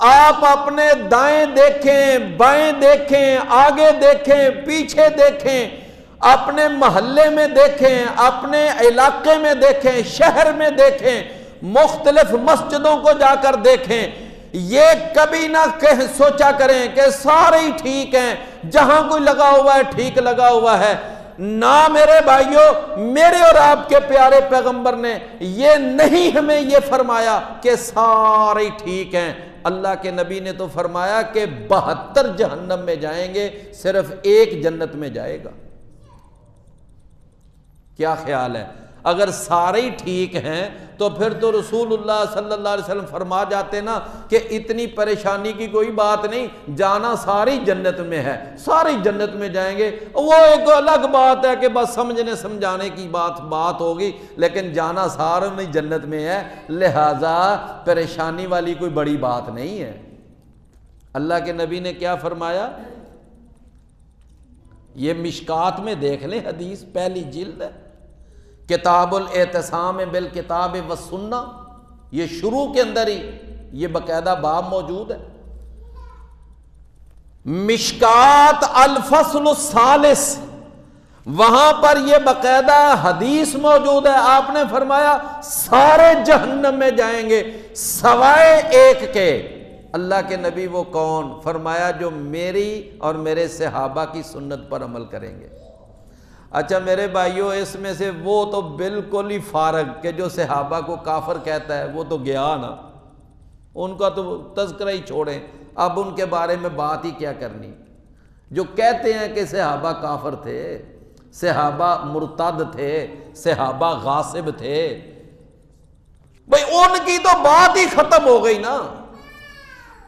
آپ اپنے دائیں دیکھیں، بائیں دیکھیں، آگے دیکھیں، پیچھے دیکھیں، اپنے محلے میں دیکھیں، اپنے علاقے میں دیکھیں، شہر میں دیکھیں، مختلف مسجدوں کو جا کر دیکھیں۔ یہ کبھی نہ سوچا کریں کہ سارے ہی ٹھیک ہیں، جہاں کوئی لگا ہوا ہے ٹھیک لگا ہوا ہے۔ نہ میرے بھائیوں، میرے اور آپ کے پیارے پیغمبر نے یہ نہیں ہمیں یہ فرمایا کہ سارے ٹھیک ہیں۔ اللہ کے نبی نے تو فرمایا کہ 72 جہنم میں جائیں گے، صرف ایک جنت میں جائے گا۔ کیا خیال ہے؟ اگر سارے ٹھیک ہیں تو پھر تو رسول اللہ صلی اللہ علیہ وسلم فرما جاتے نا کہ اتنی پریشانی کی کوئی بات نہیں، جانا ساری جنت میں ہے، ساری جنت میں جائیں گے۔ وہ ایک الگ بات ہے کہ بس سمجھنے سمجھانے کی بات ہوگی، لیکن جانا سارے میں جنت میں ہے، لہذا پریشانی والی کوئی بڑی بات نہیں ہے۔ اللہ کے نبی نے کیا فرمایا؟ یہ مشکات میں دیکھ لیں، حدیث پہلی جلد ہے، کتاب الاعتصام بالکتاب والسنہ، یہ شروع کے اندر ہی یہ باقاعدہ باب موجود ہے۔ مشکات الفصل الثالث وہاں پر یہ باقاعدہ حدیث موجود ہے، آپ نے فرمایا سارے جہنم میں جائیں گے سوائے ایک کے۔ اللہ کے نبی وہ کون؟ فرمایا جو میری اور میرے صحابہ کی سنت پر عمل کریں گے۔ اچھا میرے بھائیوں، اس میں سے وہ تو بالکل ہی فارغ کہ جو صحابہ کو کافر کہتا ہے وہ تو گیا نا، ان کا تو تذکرہ ہی چھوڑیں، اب ان کے بارے میں بات ہی کیا کرنی۔ جو کہتے ہیں کہ صحابہ کافر تھے، صحابہ مرتد تھے، صحابہ غاصب تھے، بھئی ان کی تو بات ہی ختم ہو گئی نا۔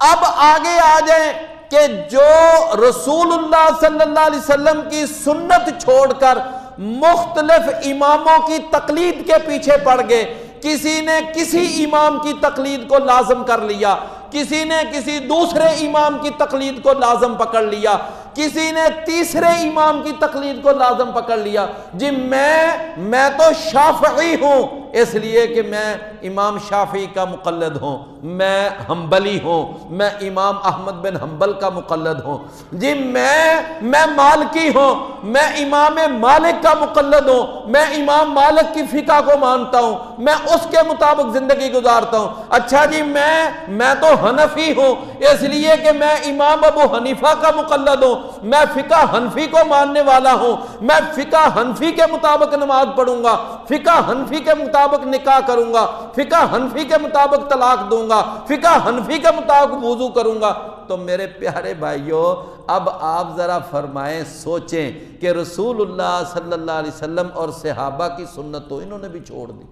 اب آگے آ جائیں کہ جو رسول اللہ صلی اللہ علیہ وسلم کی سنت چھوڑ کر مختلف اماموں کی تقلید کے پیچھے پڑ گئے، کسی نے کسی امام کی تقلید کو لازم کر لیا، کسی نے کسی دوسرے امام کی تقلید کو لازم پکڑ لیا، کسی نے تیسرے امام کی تقلید کو لازم پکڑ لیا۔ جی میں تو شافعی ہوں اس لیے کہ میں امام شافعی کا مقلد ہوں، میں حنبلی ہوں، میں امام احمد بن حنبل کا مقلد ہوں، جی میں مالکی ہوں، میں امام مالک کا مقلد ہوں، میں امام مالک کی فقہ کو مانتا ہوں، میں اس کے مطابق زندگی گزارتا ہوں۔ اچھا جی میں تو حنفی ہوں اس لیے کہ میں امام ابو حنیفہ کا مقلد ہوں، میں فقہ حنفی کو ماننے والا ہوں، میں فقہ حنفی کے مطابق نماز پڑھوں گا، فقہ حنفی کے مطابق نکاح کروں گا، فقہ حنفی کے مطابق طلاق دوں گا، فقہ حنفی کے مطابق وضو کروں گا۔ تو میرے پیارے بھائیوں، اب آپ ذرا فرمائیں، سوچیں کہ رسول اللہ صلی اللہ علیہ وسلم اور صحابہ کی سنت تو انہوں نے بھی چھوڑ دی۔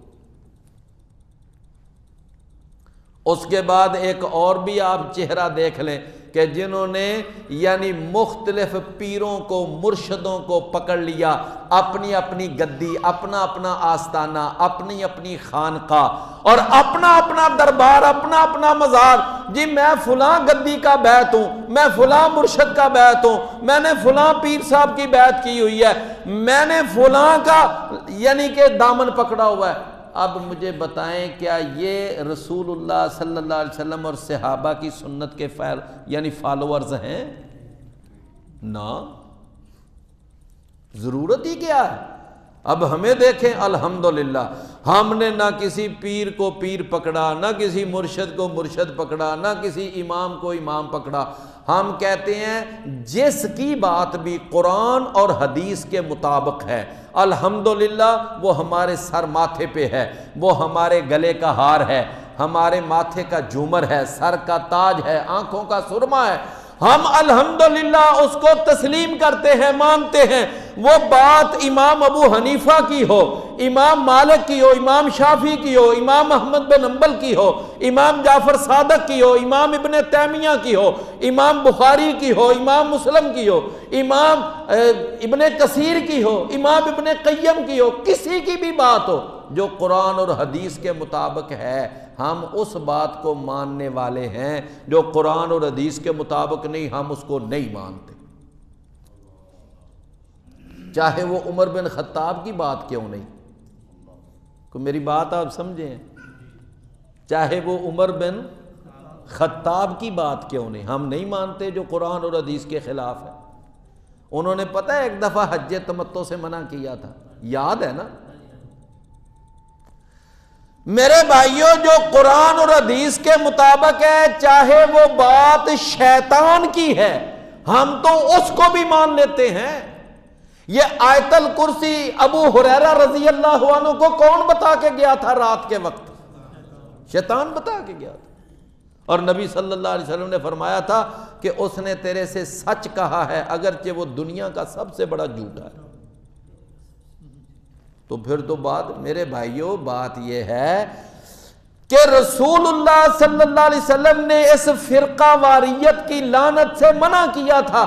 اس کے بعد ایک اور بھی آپ چہرہ دیکھ لیں کہ جنہوں نے یعنی مختلف پیروں کو، مرشدوں کو پکڑ لیا، اپنی اپنی گدی، اپنا اپنا آستانہ، اپنی اپنی خانقاہ اور اپنا اپنا دربار، اپنا اپنا مزار۔ جی میں فلاں گدی کا بیعت ہوں، میں فلاں مرشد کا بیعت ہوں، میں نے فلاں پیر صاحب کی بیعت کی ہوئی ہے، میں نے فلاں کا یعنی کہ دامن پکڑا ہوا ہے۔ اب مجھے بتائیں کیا یہ رسول اللہ صلی اللہ علیہ وسلم اور صحابہ کی سنت کے یعنی فالوورز ہیں؟ نا، ضرورت ہی کیا ہے؟ اب ہمیں دیکھیں، الحمدللہ ہم نے نہ کسی پیر کو پیر پکڑا، نہ کسی مرشد کو مرشد پکڑا، نہ کسی امام کو امام پکڑا۔ ہم کہتے ہیں جس کی بات بھی قرآن اور حدیث کے مطابق ہے الحمدللہ وہ ہمارے سر ماتھے پہ ہے، وہ ہمارے گلے کا ہار ہے، ہمارے ماتھے کا جھومر ہے، سر کا تاج ہے، آنکھوں کا سرما ہے، ہم الحمدللہ اس کو تسلیم کرتے ہیں، مانتے ہیں۔ وہ بات امام ابو حنیفہ کی ہو، امام مالک کی ہو، امام شافعی کی ہو، امام احمد بن حنبل کی ہو، امام جعفر صادق کی ہو، امام ابن تیمیہ کی ہو، امام بخاری کی ہو، امام مسلم کی ہو، امام ابن کثیر کی ہو، امام ابن قیم کی ہو، کسی کی بھی بات ہو جو قرآن اور حدیث کے مطابق ہے، ہم اس بات کو ماننے والے ہیں۔ جو قرآن اور حدیث کے مطابق نہیں، ہم اس کو نہیں مانتے، چاہے وہ عمر بن خطاب کی بات کیوں نہیں۔ کو میری بات آپ سمجھیں، چاہے وہ عمر بن خطاب کی بات کیوں نہیں، ہم نہیں مانتے جو قرآن اور حدیث کے خلاف ہے۔ انہوں نے پتہ ہے ایک دفعہ حج تمتع سے منع کیا تھا، یاد ہے نا؟ میرے بھائیوں، جو قرآن اور حدیث کے مطابق ہے، چاہے وہ بات شیطان کی ہے، ہم تو اس کو بھی مان لیتے ہیں۔ یہ آیت الکرسی ابو ہریرہ رضی اللہ عنہ کو کون بتا کے گیا تھا رات کے وقت؟ شیطان بتا کے گیا تھا، اور نبی صلی اللہ علیہ وسلم نے فرمایا تھا کہ اس نے تیرے سے سچ کہا ہے اگرچہ وہ دنیا کا سب سے بڑا جھوٹا ہے۔ تو پھر تو بات، میرے بھائیوں، بات یہ ہے کہ رسول اللہ صلی اللہ علیہ وسلم نے اس فرقہ واریت کی لعنت سے منع کیا تھا۔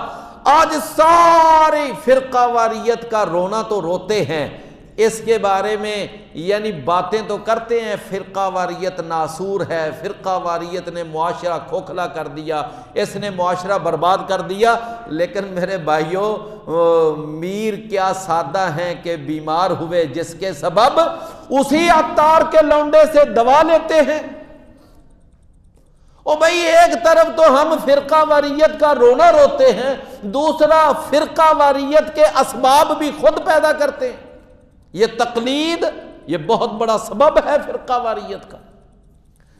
آج ساری فرقہ واریت کا رونا تو روتے ہیں، اس کے بارے میں یعنی باتیں تو کرتے ہیں، فرقہ واریت ناسور ہے، فرقہ واریت نے معاشرہ کھوکھلا کر دیا، اس نے معاشرہ برباد کر دیا۔ لیکن میرے بھائیوں، میر کیا سادہ ہیں کہ بیمار ہوئے جس کے سبب اسی عطار کے لونڈے سے دوا لیتے ہیں، او بھائی ایک طرف تو ہم فرقہ واریت کا رونا روتے ہیں، دوسرا فرقہ واریت کے اسباب بھی خود پیدا کرتے ہیں۔ یہ تقلید یہ بہت بڑا سبب ہے فرقہ واریت کا۔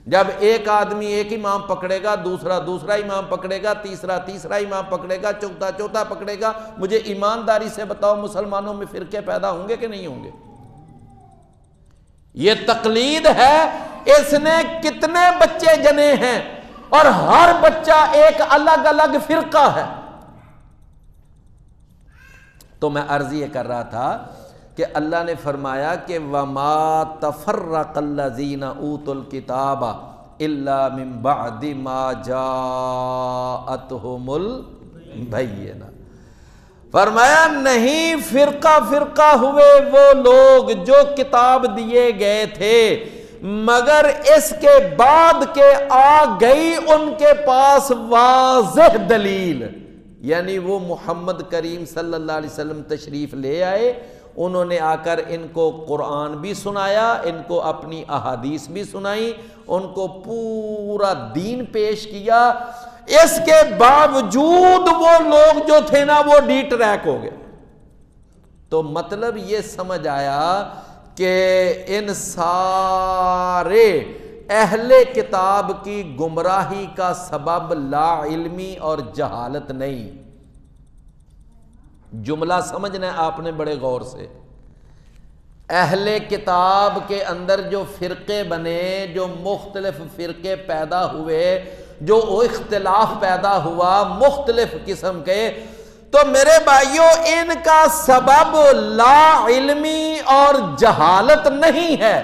جب ایک آدمی ایک امام پکڑے گا، دوسرا دوسرا امام پکڑے گا، تیسرا تیسرا امام پکڑے گا، چوتھا چوتھا پکڑے گا، مجھے ایمانداری سے بتاؤ مسلمانوں میں فرقے پیدا ہوں گے کہ نہیں ہوں گے؟ یہ تقلید ہے۔ اس نے کتنے بچے جنے ہیں اور ہر بچہ ایک الگ الگ فرقہ ہے۔ تو میں عرض یہ کر رہا تھا کہ اللہ نے فرمایا کہ وَمَا تَفَرَّقَ الَّذِينَ أُوتُوا الْكِتَابَ إِلَّا مِن بَعْدِ مَا جَاءَتْهُمُ الْبَيِّنَةُ، فرمایا نہیں فرقہ فرقہ ہوئے وہ لوگ جو کتاب دیے گئے تھے مگر اس کے بعد کے آ گئی ان کے پاس واضح دلیل، یعنی وہ محمد کریم صلی اللہ علیہ وسلم تشریف لے آئے، انہوں نے آ کر ان کو قرآن بھی سنایا، ان کو اپنی احادیث بھی سنائی، ان کو پورا دین پیش کیا، اس کے باوجود وہ لوگ جو تھے نا وہ ڈی ٹریک ہو گئے۔ تو مطلب یہ سمجھ آیا کہ ان سارے اہل کتاب کی گمراہی کا سبب لا علمی اور جہالت نہیں۔ جملہ سمجھنا ہے آپ نے بڑے غور سے۔ اہل کتاب کے اندر جو فرقے بنے، جو مختلف فرقے پیدا ہوئے، جو اختلاف پیدا ہوا مختلف قسم کے، تو میرے بھائیوں ان کا سبب لا علمی اور جہالت نہیں ہے،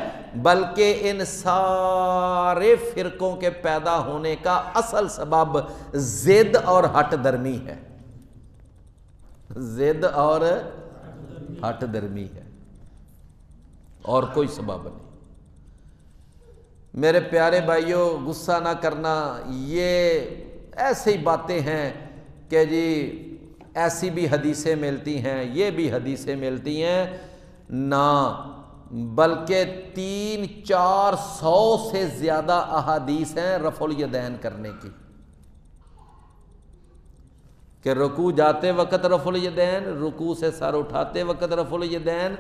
بلکہ ان سارے فرقوں کے پیدا ہونے کا اصل سبب ضد اور ہٹ درمی ہے۔ ضد اور ہٹ درمی ہے، اور کوئی سبب نہیں۔ میرے پیارے بھائیوں غصہ نہ کرنا، یہ ایسی باتیں ہیں کہ جی ایسی بھی حدیثیں ملتی ہیں، یہ بھی حدیثیں ملتی ہیں، نہ بلکہ 300-400 سے زیادہ احادیث ہیں رفع الیدین کرنے کی، کہ رکوع جاتے وقت رفع الیدین، رکوع سے سر اٹھاتے وقت رفع الیدین،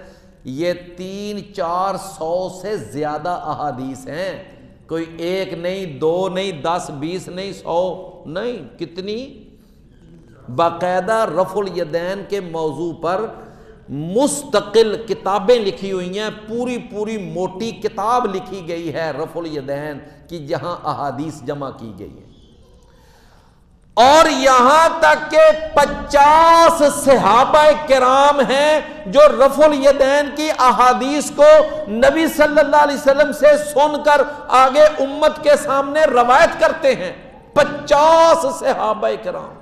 یہ 300-400 سے زیادہ احادیث ہیں، کوئی ایک نہیں، دو نہیں، 10 20 نہیں، 100 نہیں، کتنی باقاعدہ رفع الیدین کے موضوع پر مستقل کتابیں لکھی ہوئی ہیں، پوری پوری موٹی کتاب لکھی گئی ہے رفع الیدین کی، جہاں احادیث جمع کی گئی ہے، اور یہاں تک کہ 50 صحابہ کرام ہیں جو رفع الیدین کی احادیث کو نبی صلی اللہ علیہ وسلم سے سن کر آگے امت کے سامنے روایت کرتے ہیں، 50 صحابہ کرام،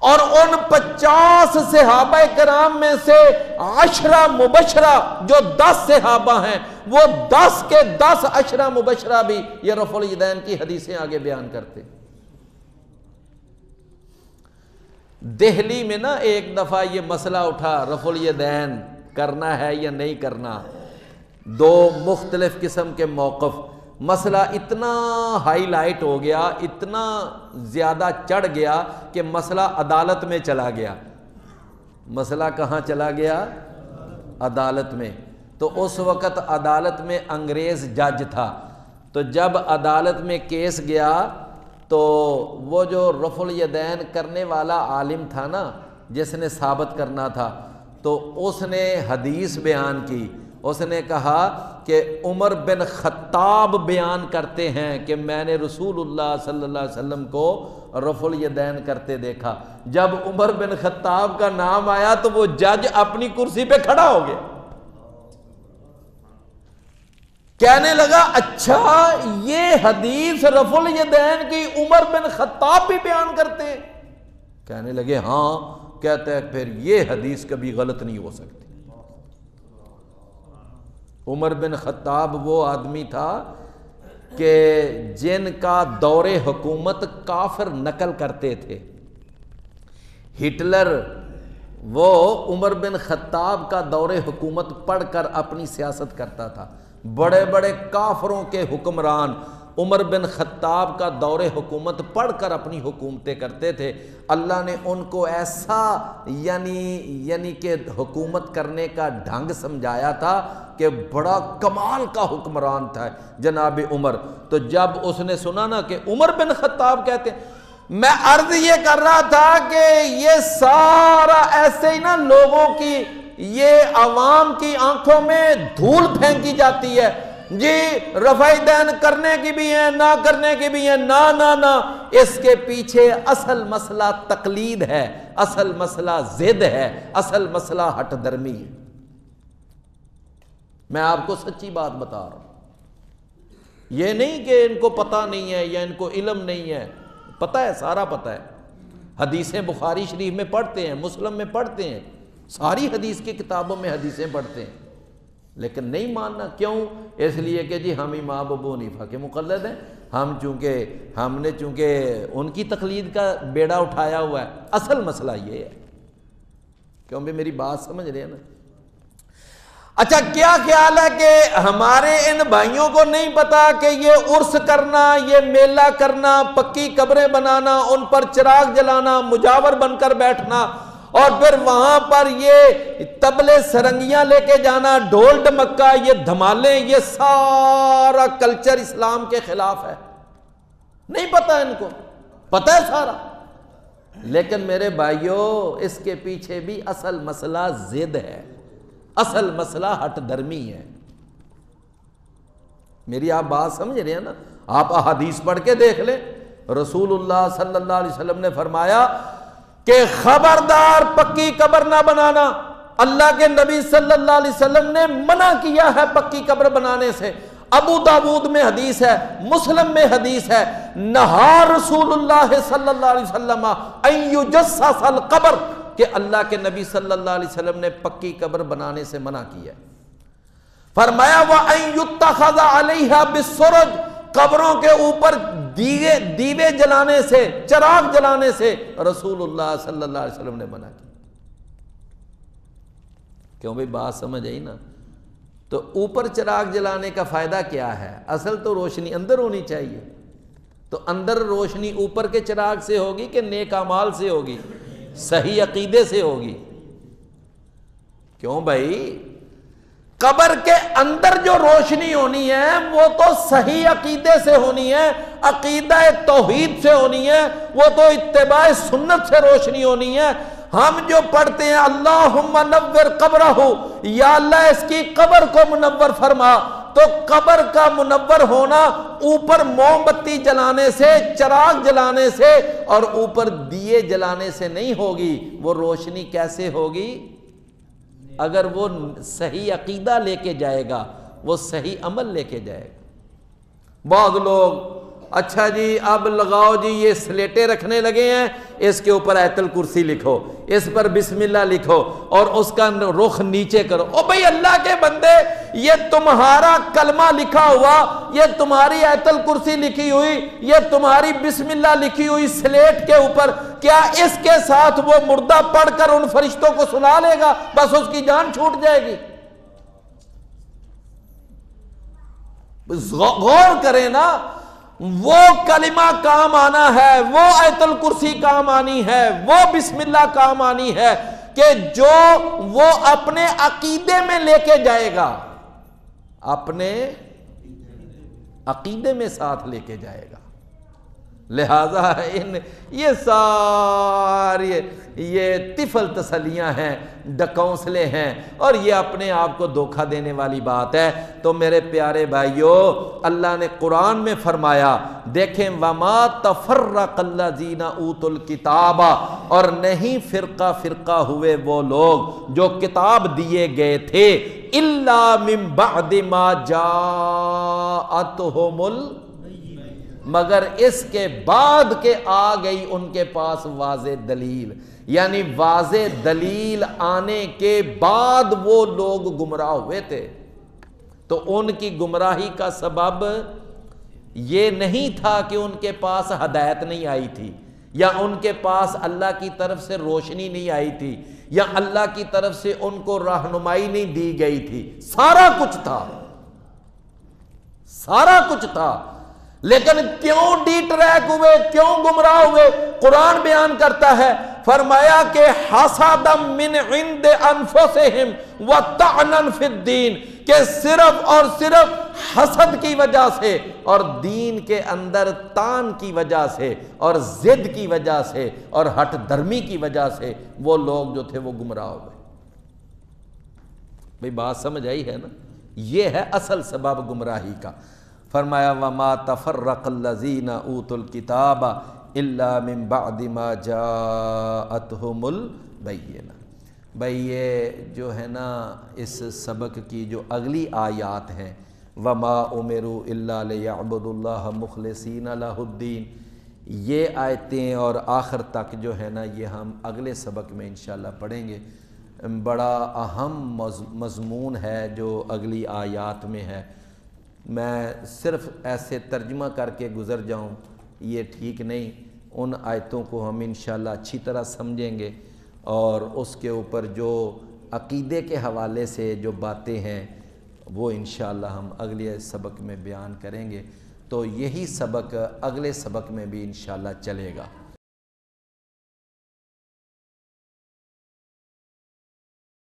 اور ان 50 صحابہ کرام میں سے 10 مبشرہ جو 10 صحابہ ہیں، وہ 10 کے 10 10 مبشرہ بھی یہ رفع الیدین کی حدیثیں آگے بیان کرتے ہیں۔ دہلی میں نا ایک دفعہ یہ مسئلہ اٹھا رفع الیدین کرنا ہے یا نہیں کرنا، دو مختلف قسم کے موقف، مسئلہ اتنا ہائی لائٹ ہو گیا، اتنا زیادہ چڑھ گیا کہ مسئلہ عدالت میں چلا گیا۔ مسئلہ کہاں چلا گیا؟ عدالت میں۔ تو اس وقت عدالت میں انگریز جج تھا، تو جب عدالت میں کیس گیا تو وہ جو رفع الیدین کرنے والا عالم تھا نا، جس نے ثابت کرنا تھا، تو اس نے حدیث بیان کی، اس نے کہا کہ عمر بن خطاب بیان کرتے ہیں کہ میں نے رسول اللہ صلی اللہ علیہ وسلم کو رفع الیدین کرتے دیکھا۔ جب عمر بن خطاب کا نام آیا تو وہ جج اپنی کرسی پہ کھڑا ہو گیا، کہنے لگا اچھا یہ حدیث رفع الیدین کی عمر بن خطاب بھی بیان کرتے ہیں؟ کہنے لگے ہاں۔ کہتے ہیں پھر یہ حدیث کبھی غلط نہیں ہو سکتی۔ عمر بن خطاب وہ آدمی تھا کہ جن کا دور حکومت کافر نقل کرتے تھے۔ ہٹلر وہ عمر بن خطاب کا دور حکومت پڑھ کر اپنی سیاست کرتا تھا۔ بڑے بڑے کافروں کے حکمران عمر بن خطاب کا دور حکومت پڑھ کر اپنی حکومتیں کرتے تھے، اللہ نے ان کو ایسا یعنی کہ حکومت کرنے کا ڈھنگ سمجھایا تھا کہ بڑا کمال کا حکمران تھا جناب عمر۔ تو جب اس نے سنا نا کہ عمر بن خطاب کہتے ہیں، میں عرض یہ کر رہا تھا کہ یہ سارا ایسے ہی نا لوگوں کی، یہ عوام کی آنکھوں میں دھول پھینکی جاتی ہے، جی رفع دین کرنے کی بھی ہیں، نہ کرنے کی بھی ہیں، نہ اس کے پیچھے اصل مسئلہ تقلید ہے، اصل مسئلہ ضد ہے، اصل مسئلہ ہٹ درمی ہے۔ میں آپ کو سچی بات بتا رہا ہوں، یہ نہیں کہ ان کو پتہ نہیں ہے یا ان کو علم نہیں ہے، پتہ ہے، سارا پتہ ہے۔ حدیثیں بخاری شریف میں پڑھتے ہیں، مسلم میں پڑھتے ہیں، ساری حدیث کی کتابوں میں حدیثیں پڑھتے ہیں، لیکن نہیں ماننا۔ کیوں؟ اس لیے کہ جی ہم امام ابو حنیفہ کے مقلد ہیں، ہم نے چونکہ ان کی تقلید کا بیڑا اٹھایا ہوا ہے۔ اصل مسئلہ یہ ہے، کیوں بھی میری بات سمجھ رہے ہیں نا؟ اچھا، کیا خیال ہے کہ ہمارے ان بھائیوں کو نہیں پتا کہ یہ عرس کرنا، یہ میلہ کرنا، پکی قبریں بنانا، ان پر چراغ جلانا، مجاور بن کر بیٹھنا، اور پھر وہاں پر یہ طبلے سرنگیاں لے کے جانا، ڈھول ڈمکا، یہ دھمالیں، یہ سارا کلچر اسلام کے خلاف ہے؟ نہیں پتا ان کو، پتا ہے سارا۔ لیکن میرے بھائیوں، اس کے پیچھے بھی اصل مسئلہ ضد ہے، اصل مسئلہ ہٹ درمی ہے۔ میری آپ بات سمجھ رہے ہیں نا؟ آپ احادیث پڑھ کے دیکھ لیں، رسول اللہ صلی اللہ علیہ وسلم نے فرمایا کہ خبردار پکی قبر نہ بنانا۔ اللہ کے نبی صلی اللہ علیہ وسلم نے منع کیا ہے پکی قبر بنانے سے۔ ابو داود میں حدیث ہے، مسلم میں حدیث ہے، نہا رسول اللہ صلی اللہ علیہ وسلم ان یجسس القبر، کہ اللہ کے نبی صلی اللہ علیہ وسلم نے پکی قبر بنانے سے منع کیا ہے۔ فرمایا وَأَن يُتَّخَذَ عَلَيْهَا بِالسُّرُجِ، قبروں کے اوپر دیوے جلانے سے، چراغ جلانے سے رسول اللہ صلی اللہ علیہ وسلم نے منع کیا۔ کیوں بھئی بات سمجھ آئی نا؟ تو اوپر چراغ جلانے کا فائدہ کیا ہے؟ اصل تو روشنی اندر ہونی چاہیے، تو اندر روشنی اوپر کے چراغ سے ہوگی کہ نیک اعمال سے ہوگی؟ صحیح عقیدے سے ہوگی۔ کیوں بھائی؟ قبر کے اندر جو روشنی ہونی ہے وہ تو صحیح عقیدے سے ہونی ہے، عقیدہ توحید سے ہونی ہے، وہ تو اتباع سنت سے روشنی ہونی ہے۔ ہم جو پڑھتے ہیں اللہم نور قبرہ، یا اللہ اس کی قبر کو منور فرما، تو قبر کا منور ہونا اوپر موم بتی جلانے سے، چراغ جلانے سے اور اوپر دیے جلانے سے نہیں ہوگی۔ وہ روشنی کیسے ہوگی؟ اگر وہ صحیح عقیدہ لے کے جائے گا، وہ صحیح عمل لے کے جائے گا۔ بعض لوگ اچھا جی اب لگاؤ جی، یہ سلیٹیں رکھنے لگے ہیں، اس کے اوپر آیت الکرسی لکھو، اس پر بسم اللہ لکھو اور اس کا رخ نیچے کرو۔ او بھئی اللہ کے بندے، یہ تمہارا کلمہ لکھا ہوا، یہ تمہاری آیت الکرسی لکھی ہوئی، یہ تمہاری بسم اللہ لکھی ہوئی سلیٹ کے اوپر، کیا اس کے ساتھ وہ مردہ پڑھ کر ان فرشتوں کو سنا لے گا؟ بس اس کی جان چھوٹ جائے گی۔ غور کریں نا، وہ کلمہ کام آنا ہے، وہ آیت الکرسی کام آنی ہے، وہ بسم اللہ کام آنی ہے کہ جو وہ اپنے عقیدے میں لے کے جائے گا، اپنے عقیدے میں ساتھ لے کے جائے گا۔ لہذا یہ ساری یہ طفل تسلیاں ہیں، ڈکونسلے ہیں، اور یہ اپنے آپ کو دھوکہ دینے والی بات ہے۔ تو میرے پیارے بھائیوں، اللہ نے قرآن میں فرمایا، دیکھیں وَمَا تَفَرَّقَ الَّذِينَ أُوتُوا الْكِتَابَ، اور نہیں فرقہ فرقہ ہوئے وہ لوگ جو کتاب دیے گئے تھے، إِلَّا مِن بَعْدِ مَا جَاءَتْهُمُ مگر اس کے بعد کہ آ گئی ان کے پاس واضح دلیل، یعنی واضح دلیل آنے کے بعد وہ لوگ گمراہ ہوئے تھے۔ تو ان کی گمراہی کا سبب یہ نہیں تھا کہ ان کے پاس ہدایت نہیں آئی تھی، یا ان کے پاس اللہ کی طرف سے روشنی نہیں آئی تھی، یا اللہ کی طرف سے ان کو رہنمائی نہیں دی گئی تھی۔ سارا کچھ تھا، سارا کچھ تھا، لیکن کیوں ڈی ٹریک ہوئے، کیوں گمراہ ہوئے؟ قرآن بیان کرتا ہے، فرمایا کہ حسدا من عند انفسہم وطعنا فی الدین، کہ صرف اور صرف حسد کی وجہ سے اور دین کے اندر تان کی وجہ سے اور ضد کی وجہ سے اور ہٹ درمی کی وجہ سے وہ لوگ جو تھے وہ گمراہ ہو گئے۔ بھئی بات سمجھ آئی ہے نا؟ یہ ہے اصل سبب گمراہی کا۔ فرمایا وَمَا تَفَرَّقَ الَّذِينَ أُوتُوا الْكِتَابَ إِلَّا مِن بَعْدِ مَا جَاءَتْهُمُ الْبَيِّنَةُ۔ بھئی یہ جو ہے نا اس سبق کی جو اگلی آیات ہیں، وَمَا أُمِرُوا إِلَّا لِيَعْبُدُوا اللَّهَ مُخْلِصِينَ لَهُ الدِّينَ، یہ آیتیں اور آخر تک جو ہے نا یہ ہم اگلے سبق میں انشاءاللہ پڑھیں گے۔ بڑا اہم مضمون ہے جو اگلی آیات میں ہے۔ میں صرف ایسے ترجمہ کر کے گزر جاؤں یہ ٹھیک نہیں، ان آیتوں کو ہم انشاءاللہ اچھی طرح سمجھیں گے اور اس کے اوپر جو عقیدے کے حوالے سے جو باتیں ہیں وہ انشاءاللہ ہم اگلے سبق میں بیان کریں گے۔ تو یہی سبق اگلے سبق میں بھی انشاءاللہ چلے گا۔